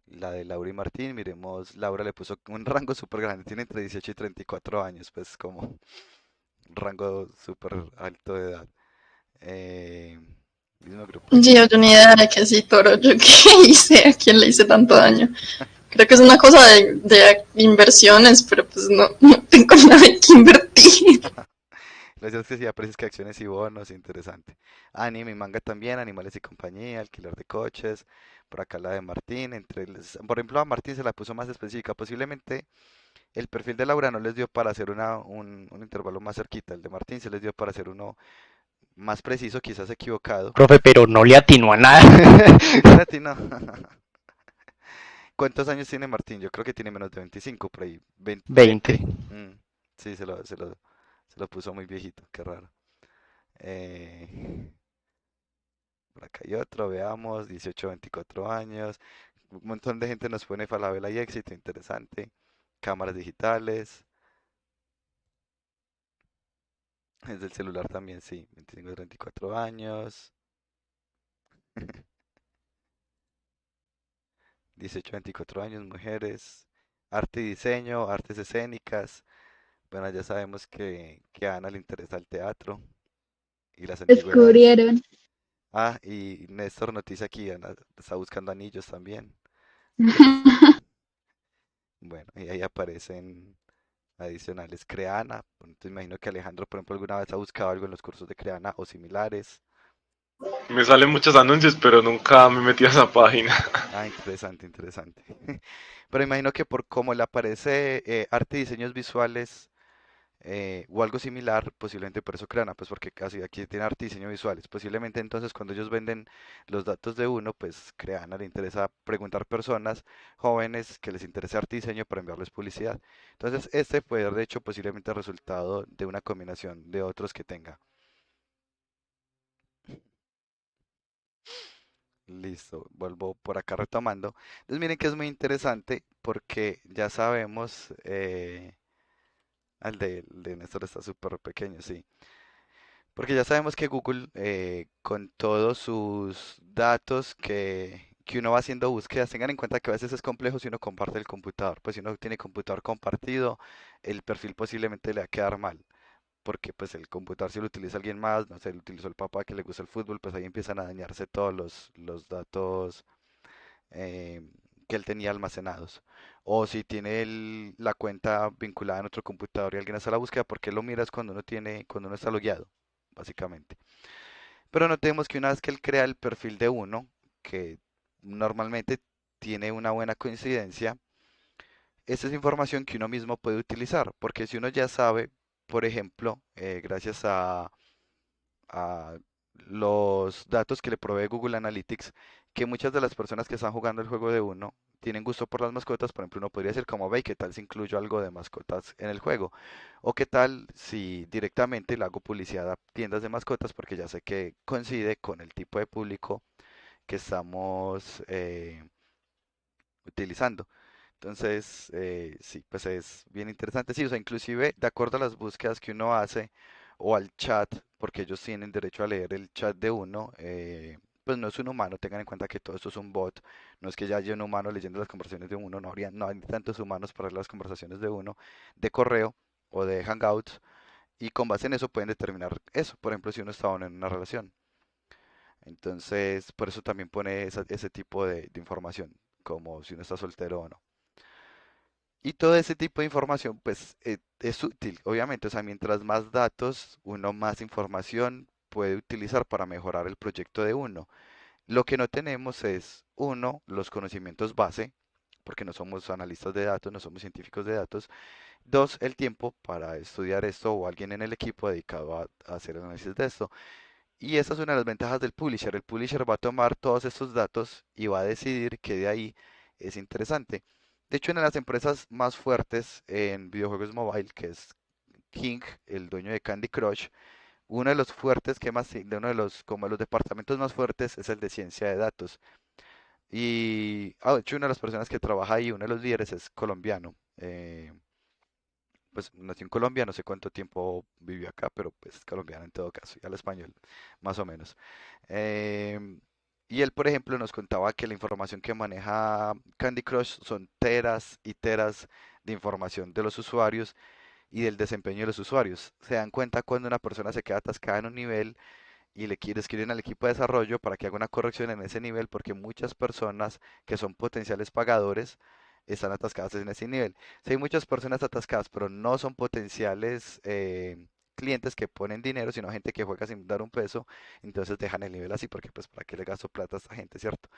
la de Laura y Martín. Miremos, Laura le puso un rango súper grande, tiene entre 18 y 34 años, pues como un rango súper alto de edad. Eh, Mismo grupo Sí, yo ni idea de qué sí, Toro, yo qué hice, a quién le hice tanto daño. Creo que es una cosa de inversiones, pero pues no tengo nada que invertir. Los días que sí, precios que acciones y bonos, interesante. Anime y manga también, animales y compañía, alquiler de coches. Por acá la de Martín, por ejemplo a Martín se la puso más específica. Posiblemente el perfil de Laura no les dio para hacer un intervalo más cerquita. El de Martín se les dio para hacer uno más preciso, quizás equivocado. Profe, pero no le atinó a nada. No latino. ¿Cuántos años tiene Martín? Yo creo que tiene menos de 25, por ahí. 20. 20. Sí, se lo puso muy viejito, qué raro. Eh, por acá hay otro, veamos, 18, 24 años. Un montón de gente nos pone Falabella y éxito, interesante. Cámaras digitales. Es del celular también, sí. 25, 34 años. 18, 24 años, mujeres. Arte y diseño, artes escénicas. Bueno, ya sabemos que a Ana le interesa el teatro y las antigüedades. Descubrieron. Y Néstor noticia aquí, Ana está buscando anillos también. Interesante. Bueno, y ahí aparecen adicionales. Creana. Entonces imagino que Alejandro, por ejemplo, alguna vez ha buscado algo en los cursos de Creana o similares. Me salen muchos anuncios, pero nunca me metí a esa página. Interesante, interesante. Pero imagino que por cómo le aparece arte y diseños visuales o algo similar, posiblemente por eso Creana, pues porque casi aquí tiene arte y diseño visuales. Posiblemente entonces cuando ellos venden los datos de uno, pues Creana le interesa preguntar personas jóvenes que les interese arte y diseño para enviarles publicidad. Entonces este puede de hecho posiblemente el resultado de una combinación de otros que tenga. Listo, vuelvo por acá retomando. Entonces miren que es muy interesante porque ya sabemos, el de Néstor está súper pequeño, sí. Porque ya sabemos que Google, con todos sus datos que uno va haciendo búsquedas, tengan en cuenta que a veces es complejo si uno comparte el computador. Pues si uno tiene computador compartido, el perfil posiblemente le va a quedar mal. Porque pues el computador si lo utiliza alguien más, no sé, lo utilizó el papá que le gusta el fútbol, pues ahí empiezan a dañarse todos los datos eh, que él tenía almacenados. O si tiene la cuenta vinculada en otro computador y alguien hace la búsqueda, porque lo miras cuando uno está logueado, básicamente. Pero notemos que una vez que él crea el perfil de uno, que normalmente tiene una buena coincidencia, esta es información que uno mismo puede utilizar, porque si uno ya sabe, por ejemplo, gracias a los datos que le provee Google Analytics, que muchas de las personas que están jugando el juego de uno tienen gusto por las mascotas. Por ejemplo, uno podría decir como, ve, ¿qué tal si incluyo algo de mascotas en el juego? O qué tal si directamente le hago publicidad a tiendas de mascotas porque ya sé que coincide con el tipo de público que estamos utilizando. Entonces, sí, pues es bien interesante. Sí, o sea, inclusive de acuerdo a las búsquedas que uno hace o al chat, porque ellos tienen derecho a leer el chat de uno, pues no es un humano, tengan en cuenta que todo esto es un bot, no es que ya haya un humano leyendo las conversaciones de uno, no hay tantos humanos para leer las conversaciones de uno, de correo o de Hangouts, y con base en eso pueden determinar eso, por ejemplo, si uno está o no en una relación. Entonces, por eso también pone ese tipo de información, como si uno está soltero o no. Y todo ese tipo de información, pues es útil, obviamente. O sea, mientras más datos, uno más información puede utilizar para mejorar el proyecto de uno. Lo que no tenemos es, uno, los conocimientos base, porque no somos analistas de datos, no somos científicos de datos. Dos, el tiempo para estudiar esto o alguien en el equipo dedicado a hacer análisis de esto. Y esa es una de las ventajas del publisher. El publisher va a tomar todos estos datos y va a decidir que de ahí es interesante. De hecho, una de las empresas más fuertes en videojuegos mobile, que es King, el dueño de Candy Crush, uno de los fuertes que más, de uno de los, como de los departamentos más fuertes es el de ciencia de datos. Y, de hecho, una de las personas que trabaja ahí, uno de los líderes es colombiano. Pues nació en Colombia, no sé cuánto tiempo vivió acá, pero pues es colombiano en todo caso, y al español, más o menos. Em, y él, por ejemplo, nos contaba que la información que maneja Candy Crush son teras y teras de información de los usuarios y del desempeño de los usuarios. Se dan cuenta cuando una persona se queda atascada en un nivel y le quiere escribir al equipo de desarrollo para que haga una corrección en ese nivel, porque muchas personas que son potenciales pagadores están atascadas en ese nivel. Si hay muchas personas atascadas, pero no son potenciales clientes que ponen dinero, sino gente que juega sin dar un peso, entonces dejan el nivel así, porque pues para qué le gasto plata a esta gente, ¿cierto?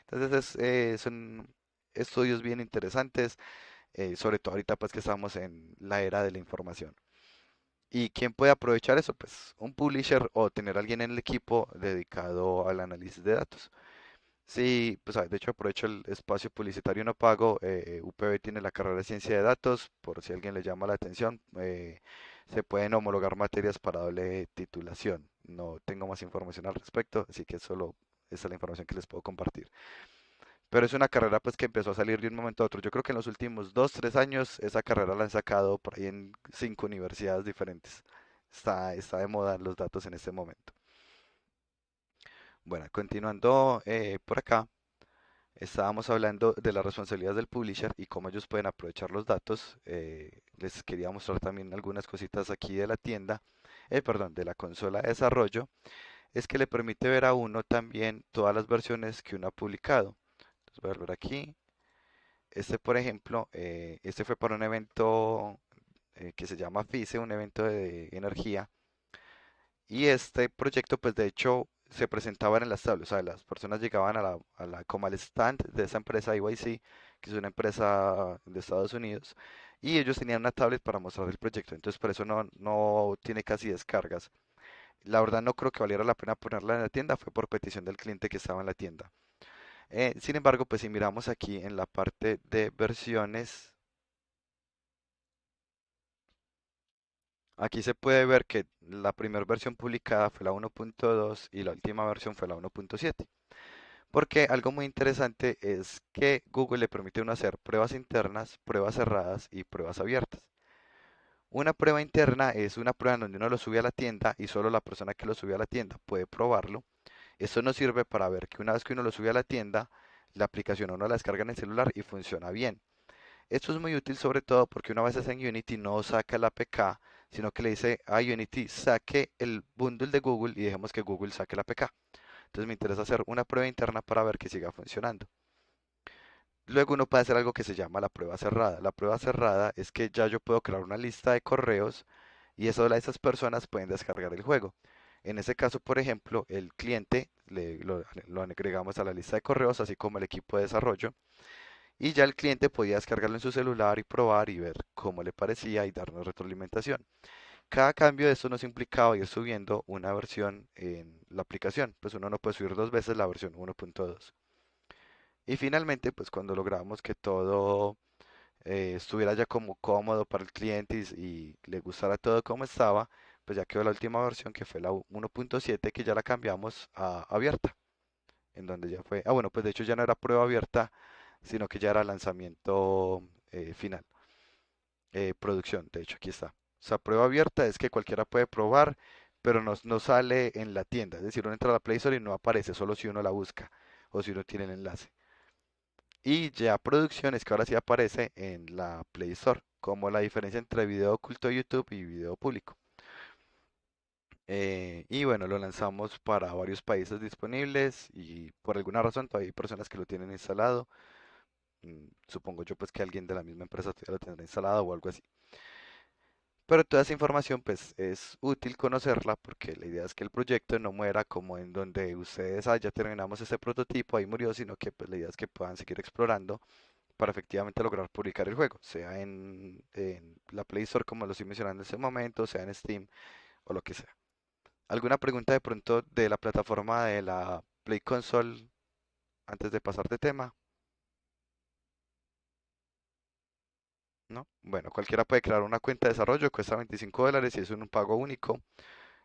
Entonces son estudios bien interesantes, sobre todo ahorita pues que estamos en la era de la información. ¿Y quién puede aprovechar eso? Pues un publisher o tener alguien en el equipo dedicado al análisis de datos. Sí, pues de hecho aprovecho el espacio publicitario no pago. UPB tiene la carrera de ciencia de datos, por si a alguien le llama la atención. Se pueden homologar materias para doble titulación. No tengo más información al respecto, así que solo esa es la información que les puedo compartir. Pero es una carrera pues que empezó a salir de un momento a otro. Yo creo que en los últimos 2, 3 años esa carrera la han sacado por ahí en 5 universidades diferentes. Está de moda los datos en este momento. Bueno, continuando por acá, estábamos hablando de las responsabilidades del publisher y cómo ellos pueden aprovechar los datos. Les quería mostrar también algunas cositas aquí de la tienda, perdón, de la consola de desarrollo. Es que le permite ver a uno también todas las versiones que uno ha publicado. Entonces voy a volver aquí. Este, por ejemplo, este fue para un evento que se llama FICE, un evento de energía. Y este proyecto, pues de hecho, se presentaban en las tablas. O sea, las personas llegaban como al stand de esa empresa EYC, que es una empresa de Estados Unidos, y ellos tenían una tablet para mostrar el proyecto. Entonces, por eso no tiene casi descargas. La verdad, no creo que valiera la pena ponerla en la tienda, fue por petición del cliente que estaba en la tienda. Sin embargo, pues si miramos aquí en la parte de versiones, aquí se puede ver que la primera versión publicada fue la 1.2 y la última versión fue la 1.7. Porque algo muy interesante es que Google le permite a uno hacer pruebas internas, pruebas cerradas y pruebas abiertas. Una prueba interna es una prueba en donde uno lo sube a la tienda y solo la persona que lo sube a la tienda puede probarlo. Esto nos sirve para ver que una vez que uno lo sube a la tienda, la aplicación uno la descarga en el celular y funciona bien. Esto es muy útil sobre todo porque una vez en Unity no saca el APK, sino que le dice a Unity saque el bundle de Google y dejemos que Google saque el APK. Entonces me interesa hacer una prueba interna para ver que siga funcionando. Luego uno puede hacer algo que se llama la prueba cerrada. La prueba cerrada es que ya yo puedo crear una lista de correos y esas personas pueden descargar el juego. En ese caso, por ejemplo, el cliente lo agregamos a la lista de correos, así como el equipo de desarrollo. Y ya el cliente podía descargarlo en su celular y probar y ver cómo le parecía y darnos retroalimentación. Cada cambio de esto nos implicaba ir subiendo una versión en la aplicación, pues uno no puede subir dos veces la versión 1.2. Y finalmente, pues cuando logramos que todo estuviera ya como cómodo para el cliente y le gustara todo como estaba, pues ya quedó la última versión que fue la 1.7 que ya la cambiamos a abierta, en donde ya fue, bueno, pues de hecho ya no era prueba abierta, sino que ya era lanzamiento final, producción, de hecho aquí está. O sea, prueba abierta es que cualquiera puede probar, pero no sale en la tienda, es decir, uno entra a la Play Store y no aparece, solo si uno la busca o si uno tiene el enlace. Y ya producción es que ahora sí aparece en la Play Store, como la diferencia entre video oculto de YouTube y video público. Y bueno, lo lanzamos para varios países disponibles y por alguna razón todavía hay personas que lo tienen instalado. Supongo yo pues que alguien de la misma empresa todavía lo tendrá instalado o algo así. Pero toda esa información pues es útil conocerla porque la idea es que el proyecto no muera como en donde ustedes, ya terminamos este prototipo, ahí murió, sino que pues la idea es que puedan seguir explorando para efectivamente lograr publicar el juego, sea en la Play Store como lo estoy mencionando en este momento, sea en Steam o lo que sea. ¿Alguna pregunta de pronto de la plataforma de la Play Console antes de pasar de tema? ¿No? Bueno, cualquiera puede crear una cuenta de desarrollo, cuesta $25 y es un pago único,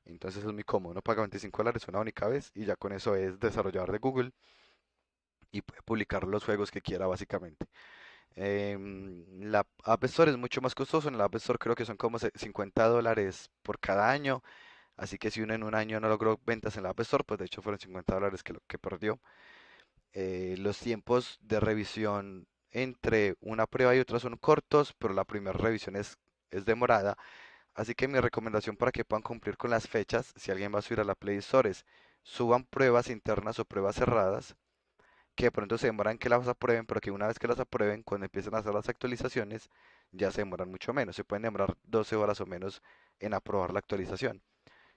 entonces es muy cómodo, uno paga $25 una única vez y ya con eso es desarrollador de Google y puede publicar los juegos que quiera básicamente. La App Store es mucho más costoso. En la App Store creo que son como $50 por cada año. Así que si uno en un año no logró ventas en la App Store, pues de hecho fueron $50 que lo que perdió. Los tiempos de revisión entre una prueba y otra son cortos, pero la primera revisión es demorada. Así que mi recomendación para que puedan cumplir con las fechas, si alguien va a subir a la Play Store, es suban pruebas internas o pruebas cerradas que de pronto se demoran que las aprueben, pero que una vez que las aprueben, cuando empiezan a hacer las actualizaciones, ya se demoran mucho menos. Se pueden demorar 12 horas o menos en aprobar la actualización.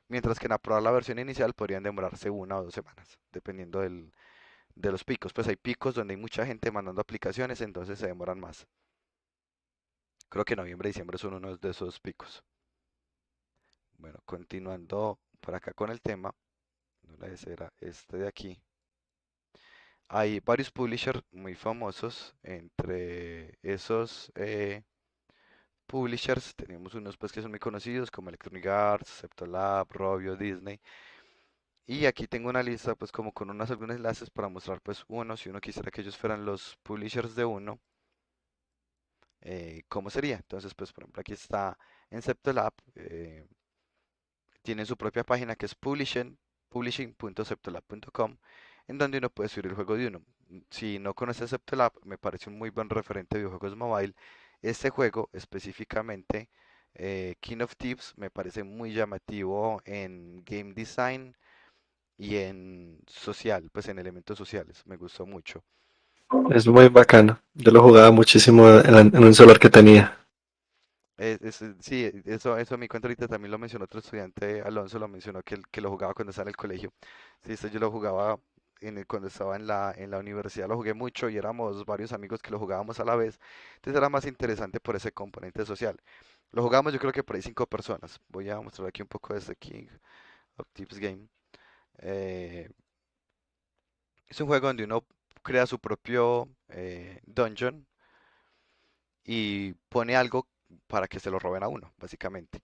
Mientras que en aprobar la versión inicial podrían demorarse 1 o 2 semanas, dependiendo de los picos. Pues hay picos donde hay mucha gente mandando aplicaciones, entonces se demoran más. Creo que noviembre y diciembre son unos de esos picos. Bueno, continuando por acá con el tema, no ese era este de aquí. Hay varios publishers muy famosos. Entre esos publishers tenemos unos pues que son muy conocidos como Electronic Arts, Septolab, Rovio, Disney. Y aquí tengo una lista pues como con algunos enlaces para mostrar pues uno, si uno quisiera que ellos fueran los publishers de uno, cómo sería. Entonces pues por ejemplo aquí está en Septolab, tienen su propia página que es publishing.septolab.com, en donde uno puede subir el juego de uno. Si no conoces Septolab, me parece un muy buen referente de videojuegos mobile. Este juego específicamente, King of Thieves, me parece muy llamativo en game design y en social, pues en elementos sociales. Me gustó mucho. Es muy bacano. Yo lo jugaba muchísimo en un celular que tenía. Sí, eso mi cuenta ahorita también lo mencionó otro estudiante, Alonso lo mencionó que lo jugaba cuando estaba en el colegio. Sí, esto yo lo jugaba cuando estaba en la universidad, lo jugué mucho y éramos varios amigos que lo jugábamos a la vez. Entonces era más interesante por ese componente social. Lo jugamos yo creo que por ahí 5 personas. Voy a mostrar aquí un poco de este King of Tips Game. Eh, es un juego donde uno crea su propio dungeon y pone algo para que se lo roben a uno, básicamente.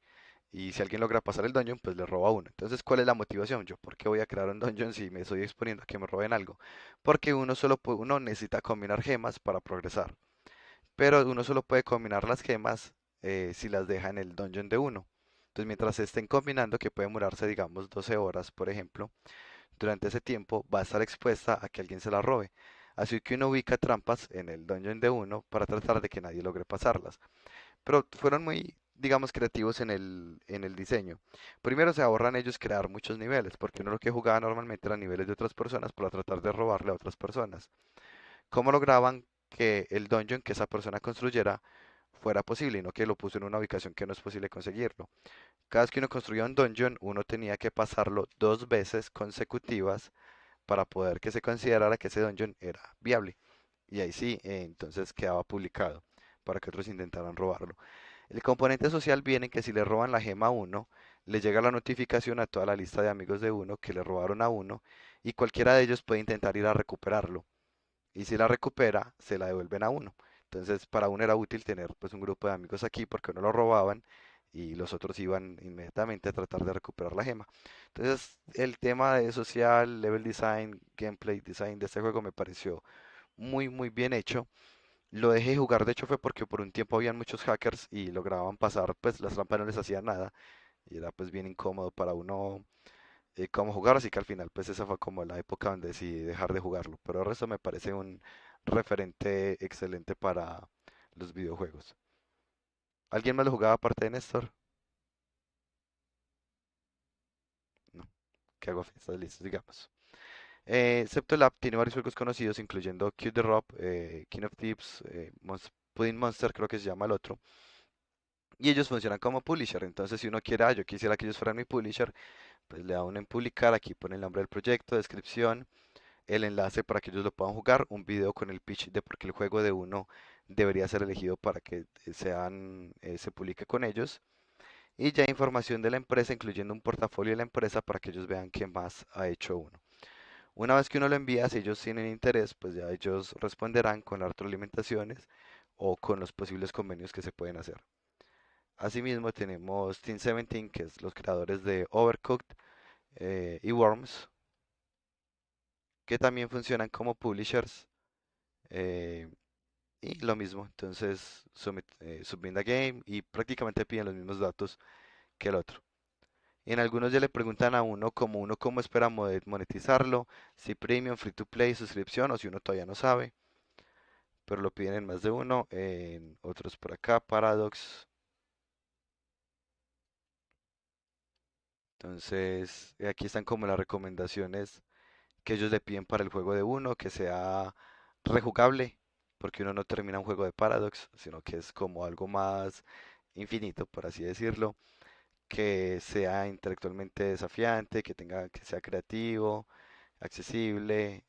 Y si alguien logra pasar el dungeon, pues le roba a uno. Entonces, ¿cuál es la motivación? Yo, ¿por qué voy a crear un dungeon si me estoy exponiendo a que me roben algo? Porque uno necesita combinar gemas para progresar. Pero uno solo puede combinar las gemas si las deja en el dungeon de uno. Entonces, mientras se estén combinando, que puede demorarse, digamos, 12 horas, por ejemplo, durante ese tiempo va a estar expuesta a que alguien se la robe. Así que uno ubica trampas en el dungeon de uno para tratar de que nadie logre pasarlas. Pero fueron muy, digamos, creativos en el diseño. Primero se ahorran ellos crear muchos niveles, porque uno lo que jugaba normalmente eran niveles de otras personas para tratar de robarle a otras personas. ¿Cómo lograban que el dungeon que esa persona construyera fuera posible y no que lo puso en una ubicación que no es posible conseguirlo? Cada vez que uno construía un dungeon, uno tenía que pasarlo 2 veces consecutivas para poder que se considerara que ese dungeon era viable. Y ahí sí, entonces quedaba publicado para que otros intentaran robarlo. El componente social viene que si le roban la gema a uno, le llega la notificación a toda la lista de amigos de uno que le robaron a uno y cualquiera de ellos puede intentar ir a recuperarlo. Y si la recupera, se la devuelven a uno. Entonces, para uno era útil tener pues un grupo de amigos aquí porque no lo robaban y los otros iban inmediatamente a tratar de recuperar la gema. Entonces, el tema de social, level design, gameplay design de este juego me pareció muy bien hecho. Lo dejé jugar, de hecho fue porque por un tiempo habían muchos hackers y lograban pasar, pues las trampas no les hacían nada y era pues bien incómodo para uno cómo jugar, así que al final pues esa fue como la época donde decidí dejar de jugarlo, pero el resto me parece un referente excelente para los videojuegos. ¿Alguien más lo jugaba aparte de Néstor? No, que hago fiestas listas, digamos. Septolab tiene varios juegos conocidos, incluyendo Cute the Rob, King of Thieves, Pudding Monster creo que se llama el otro, y ellos funcionan como publisher, entonces si uno quiere, yo quisiera que ellos fueran mi publisher, pues le da uno en publicar, aquí pone el nombre del proyecto, descripción, el enlace para que ellos lo puedan jugar, un video con el pitch de por qué el juego de uno debería ser elegido para que se publique con ellos, y ya información de la empresa, incluyendo un portafolio de la empresa para que ellos vean qué más ha hecho uno. Una vez que uno lo envía, si ellos tienen interés, pues ya ellos responderán con las retroalimentaciones o con los posibles convenios que se pueden hacer. Asimismo, tenemos Team 17, que es los creadores de Overcooked y Worms, que también funcionan como publishers. eh, y lo mismo, entonces submit a game y prácticamente piden los mismos datos que el otro. En algunos ya le preguntan a uno cómo espera monetizarlo, si premium, free to play, suscripción o si uno todavía no sabe, pero lo piden en más de uno. En otros por acá, Paradox. Entonces, aquí están como las recomendaciones que ellos le piden para el juego de uno, que sea rejugable, porque uno no termina un juego de Paradox, sino que es como algo más infinito, por así decirlo, que sea intelectualmente desafiante, que sea creativo, accesible,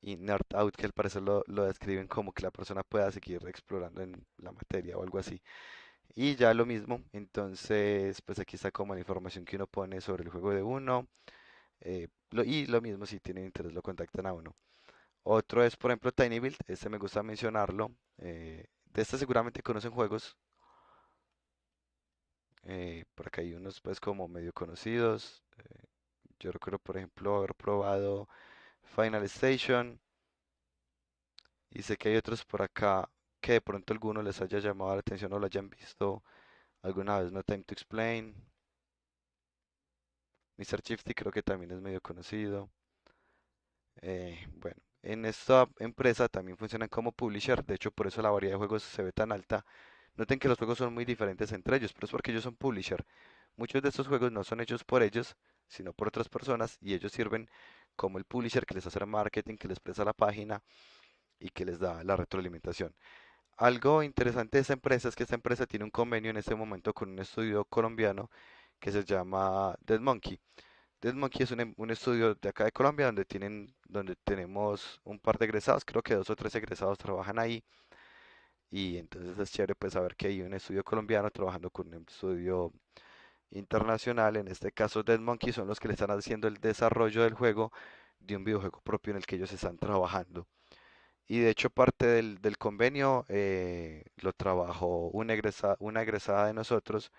y nerd out, que al parecer lo describen como que la persona pueda seguir explorando en la materia o algo así. Y ya lo mismo, entonces pues aquí está como la información que uno pone sobre el juego de uno, y lo mismo si tienen interés lo contactan a uno. Otro es por ejemplo Tiny Build, este me gusta mencionarlo, de este seguramente conocen juegos, por acá hay unos pues como medio conocidos, yo recuerdo por ejemplo haber probado Final Station, y sé que hay otros por acá que de pronto alguno les haya llamado la atención o lo hayan visto alguna vez, No Time to Explain, Mr. Shifty creo que también es medio conocido. Bueno, en esta empresa también funcionan como publisher, de hecho por eso la variedad de juegos se ve tan alta. Noten que los juegos son muy diferentes entre ellos, pero es porque ellos son publisher. Muchos de estos juegos no son hechos por ellos, sino por otras personas, y ellos sirven como el publisher que les hace el marketing, que les presta la página y que les da la retroalimentación. Algo interesante de esta empresa es que esta empresa tiene un convenio en este momento con un estudio colombiano que se llama Dead Monkey. Dead Monkey es un estudio de acá de Colombia donde tenemos un par de egresados, creo que dos o tres egresados trabajan ahí y entonces es chévere pues saber que hay un estudio colombiano trabajando con un estudio internacional, en este caso Dead Monkey son los que le están haciendo el desarrollo del juego de un videojuego propio en el que ellos están trabajando. Y de hecho parte del convenio lo trabajó una egresada de nosotros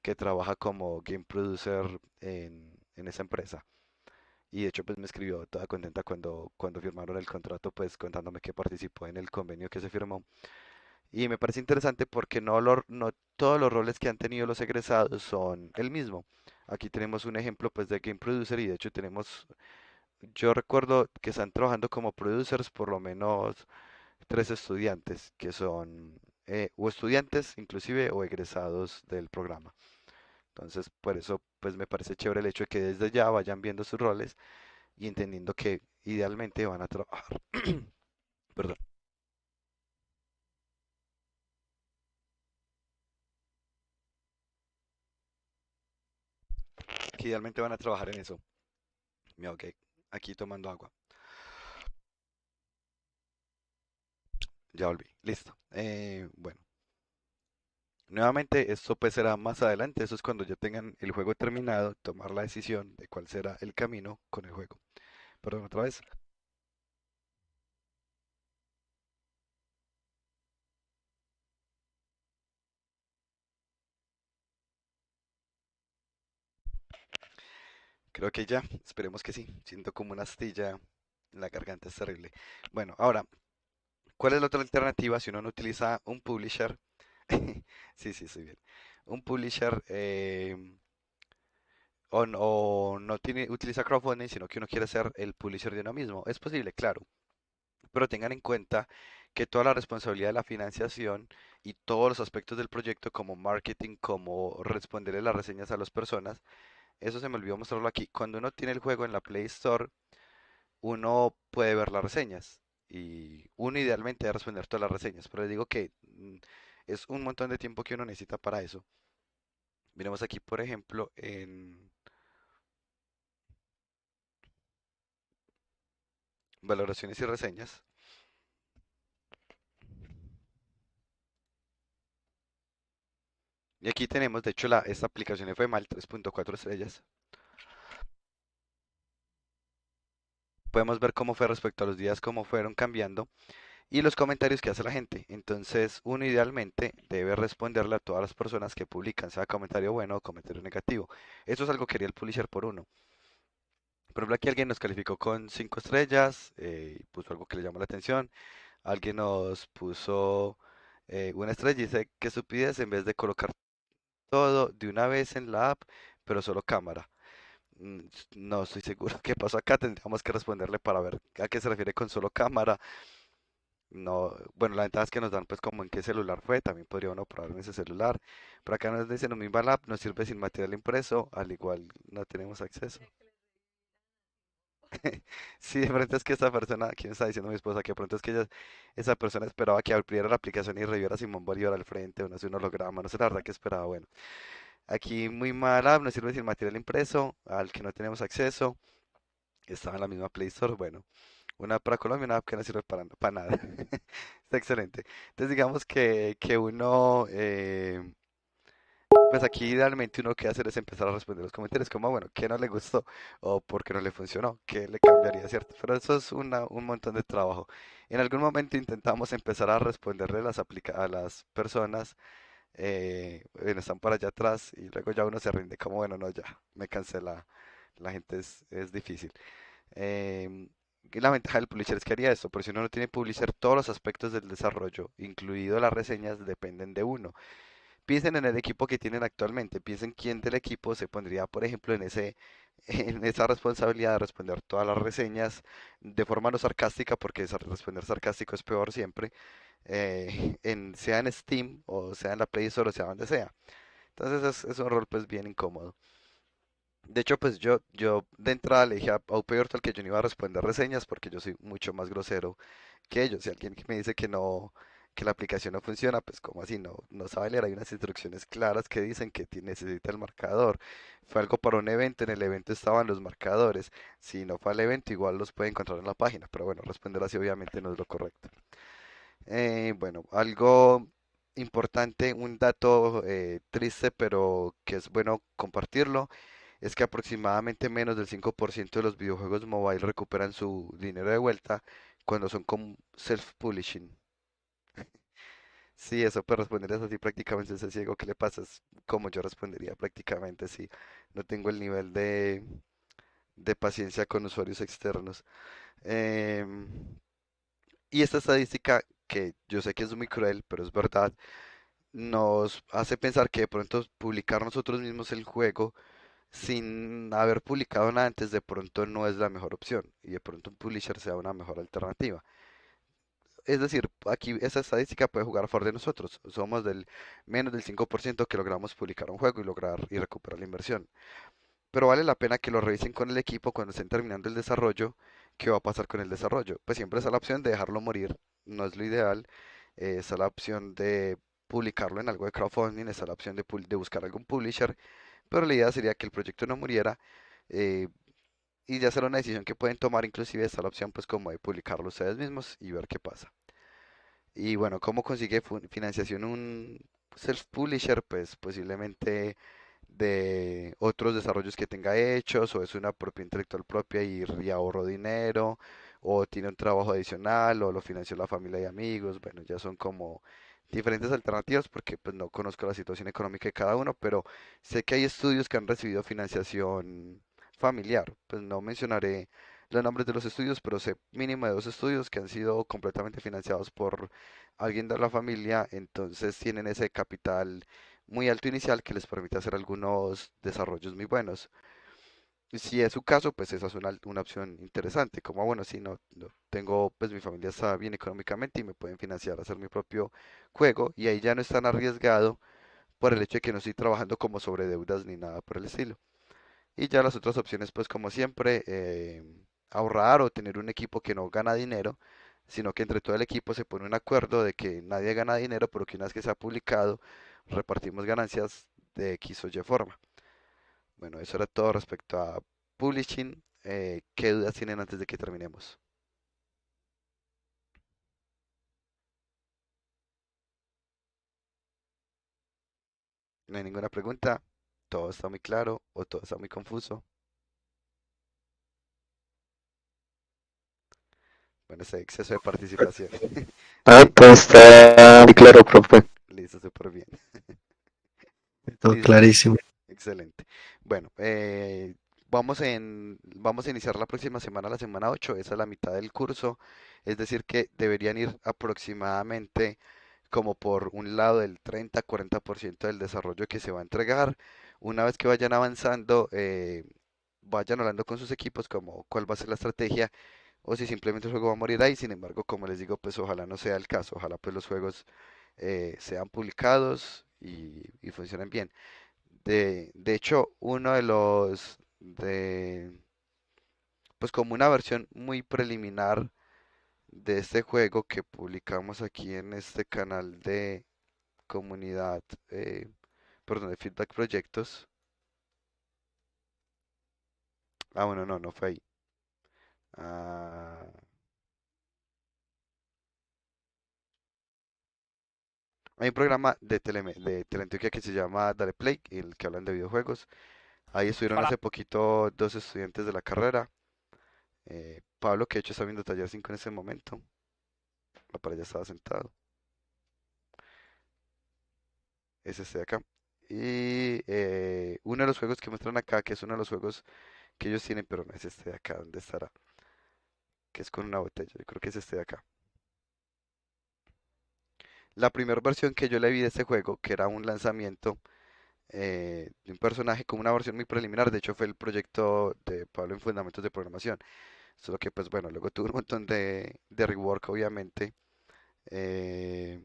que trabaja como game producer en esa empresa. Y de hecho pues me escribió toda contenta cuando firmaron el contrato, pues contándome que participó en el convenio que se firmó. Y me parece interesante porque no todos los roles que han tenido los egresados son el mismo. Aquí tenemos un ejemplo pues de game producer y de hecho yo recuerdo que están trabajando como producers por lo menos tres estudiantes que son o estudiantes inclusive o egresados del programa. Entonces, por eso, pues me parece chévere el hecho de que desde ya vayan viendo sus roles y entendiendo que idealmente van a trabajar, perdón, que idealmente van a trabajar en eso. Me ahogué aquí tomando agua. Ya volví. Listo. Bueno, nuevamente esto pues será más adelante. Eso es cuando ya tengan el juego terminado, tomar la decisión de cuál será el camino con el juego. Perdón, otra vez. Creo que ya. Esperemos que sí. Siento como una astilla en la garganta. Es terrible. Bueno, ahora, ¿cuál es la otra alternativa si uno no utiliza un publisher? Sí, sí, estoy bien. Un publisher o no tiene, utiliza crowdfunding, sino que uno quiere ser el publisher de uno mismo. Es posible, claro, pero tengan en cuenta que toda la responsabilidad de la financiación y todos los aspectos del proyecto, como marketing, como responderle las reseñas a las personas, eso se me olvidó mostrarlo aquí. Cuando uno tiene el juego en la Play Store, uno puede ver las reseñas y uno idealmente debe responder todas las reseñas, pero les digo que es un montón de tiempo que uno necesita para eso. Miremos aquí, por ejemplo, en valoraciones y reseñas. Y aquí tenemos, de hecho, esta aplicación le fue mal, 3.4 estrellas. Podemos ver cómo fue respecto a los días, cómo fueron cambiando y los comentarios que hace la gente. Entonces, uno idealmente debe responderle a todas las personas que publican, sea comentario bueno o comentario negativo. Eso es algo que haría el publisher por uno. Por ejemplo, aquí alguien nos calificó con 5 estrellas, y puso algo que le llamó la atención. Alguien nos puso una estrella y dice que estupidez en vez de colocar todo de una vez en la app, pero solo cámara. No estoy seguro qué pasó acá, tendríamos que responderle para ver a qué se refiere con solo cámara. No, bueno, la ventaja es que nos dan pues como en qué celular fue, también podría uno probar en ese celular. Por acá nos dicen un Mobile App, nos sirve sin material impreso, al igual no tenemos acceso. Sí, de pronto es que esta persona, ¿quién está diciendo mi esposa? Que de pronto es que esa persona esperaba que abriera la aplicación y reviera a Simón Bolívar al frente, o no sé, un holograma, no sé la verdad que esperaba, bueno. Aquí muy mala, nos sirve sin material impreso, al que no tenemos acceso, estaba en la misma Play Store, bueno. Una para Colombia, una app que no sirve para nada. Está excelente. Entonces digamos que uno, pues aquí idealmente uno que hacer es empezar a responder los comentarios como, bueno, ¿qué no le gustó? O por qué no le funcionó, ¿qué le cambiaría, cierto? Pero eso es un montón de trabajo. En algún momento intentamos empezar a responderle a las personas, bueno, están por allá atrás y luego ya uno se rinde como, bueno, no, ya, me cansé la gente es difícil. Y la ventaja del publisher es que haría esto, porque si uno no tiene publisher, todos los aspectos del desarrollo, incluido las reseñas, dependen de uno. Piensen en el equipo que tienen actualmente, piensen quién del equipo se pondría, por ejemplo, en esa responsabilidad de responder todas las reseñas de forma no sarcástica, porque responder sarcástico es peor siempre, sea en Steam o sea en la Play Store o sea donde sea. Entonces es un rol pues bien incómodo. De hecho, pues yo de entrada le dije a UP Virtual que yo no iba a responder reseñas porque yo soy mucho más grosero que ellos. Si alguien que me dice que no, que la aplicación no funciona, pues como así, no sabe leer. Hay unas instrucciones claras que dicen que necesita el marcador. Fue algo para un evento, en el evento estaban los marcadores. Si no fue al evento, igual los puede encontrar en la página. Pero bueno, responder así obviamente no es lo correcto. Bueno, algo importante, un dato triste, pero que es bueno compartirlo es que aproximadamente menos del 5% de los videojuegos mobile recuperan su dinero de vuelta cuando son como self-publishing. Sí, eso pues responder es así prácticamente ese ciego. ¿Qué le pasa? Es como yo respondería prácticamente, sí. No tengo el nivel de paciencia con usuarios externos. Em, y esta estadística, que yo sé que es muy cruel, pero es verdad, nos hace pensar que de pronto publicar nosotros mismos el juego sin haber publicado nada antes, de pronto no es la mejor opción y de pronto un publisher sea una mejor alternativa. Es decir, aquí esa estadística puede jugar a favor de nosotros. Somos del menos del 5% que logramos publicar un juego y lograr y recuperar la inversión. Pero vale la pena que lo revisen con el equipo cuando estén terminando el desarrollo. ¿Qué va a pasar con el desarrollo? Pues siempre está la opción de dejarlo morir, no es lo ideal. Está la opción de publicarlo en algo de crowdfunding, está la opción de buscar algún publisher, pero la idea sería que el proyecto no muriera, eh, y ya será una decisión que pueden tomar, inclusive está la opción pues como de publicarlo ustedes mismos y ver qué pasa. Y bueno, ¿cómo consigue financiación un self-publisher? Pues posiblemente de otros desarrollos que tenga hechos, o es una propiedad intelectual propia y ahorró dinero, o tiene un trabajo adicional, o lo financió la familia y amigos. Bueno, ya son como diferentes alternativas porque pues no conozco la situación económica de cada uno, pero sé que hay estudios que han recibido financiación familiar. Pues no mencionaré los nombres de los estudios, pero sé mínimo de dos estudios que han sido completamente financiados por alguien de la familia, entonces tienen ese capital muy alto inicial que les permite hacer algunos desarrollos muy buenos. Y si es su caso, pues esa es una opción interesante, como bueno, si no tengo, pues mi familia está bien económicamente y me pueden financiar hacer mi propio juego, y ahí ya no es tan arriesgado por el hecho de que no estoy trabajando como sobre deudas ni nada por el estilo. Y ya las otras opciones, pues como siempre, ahorrar o tener un equipo que no gana dinero, sino que entre todo el equipo se pone un acuerdo de que nadie gana dinero, pero que una vez que se ha publicado, repartimos ganancias de X o Y forma. Bueno, eso era todo respecto a publishing. ¿Qué dudas tienen antes de que terminemos? No hay ninguna pregunta. Todo está muy claro o todo está muy confuso. Bueno, ese exceso de participación. Ah, todo está muy claro, profe. Listo, súper bien. Todo Listo. clarísimo. Excelente. Bueno, vamos a iniciar la próxima semana, la semana 8. Esa es la mitad del curso, es decir, que deberían ir aproximadamente como por un lado del 30-40% del desarrollo que se va a entregar. Una vez que vayan avanzando, vayan hablando con sus equipos como cuál va a ser la estrategia, o si simplemente el juego va a morir ahí. Sin embargo, como les digo, pues ojalá no sea el caso, ojalá pues los juegos sean publicados y funcionen bien. De hecho, uno de pues como una versión muy preliminar de este juego que publicamos aquí en este canal de comunidad, perdón, de Feedback Proyectos. Ah, bueno, no fue ahí. Ah, hay un programa de Teleantioquia que se llama Dale Play, en el que hablan de videojuegos. Ahí estuvieron Hola. hace poquito dos estudiantes de la carrera. Pablo, que de hecho está viendo Taller 5 en ese momento. Para allá estaba sentado. Es este de acá. Y uno de los juegos que muestran acá, que es uno de los juegos que ellos tienen, pero no es este de acá, ¿dónde estará? Que es con una botella, yo creo que es este de acá. La primera versión que yo le vi de este juego, que era un lanzamiento de un personaje con una versión muy preliminar, de hecho fue el proyecto de Pablo en Fundamentos de Programación. Solo que pues bueno, luego tuvo un montón de rework obviamente. eh,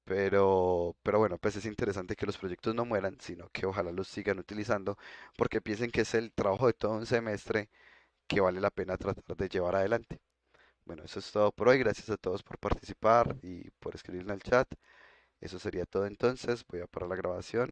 pero bueno, pues es interesante que los proyectos no mueran, sino que ojalá los sigan utilizando, porque piensen que es el trabajo de todo un semestre que vale la pena tratar de llevar adelante. Bueno, eso es todo por hoy. Gracias a todos por participar y por escribir en el chat. Eso sería todo entonces. Voy a parar la grabación.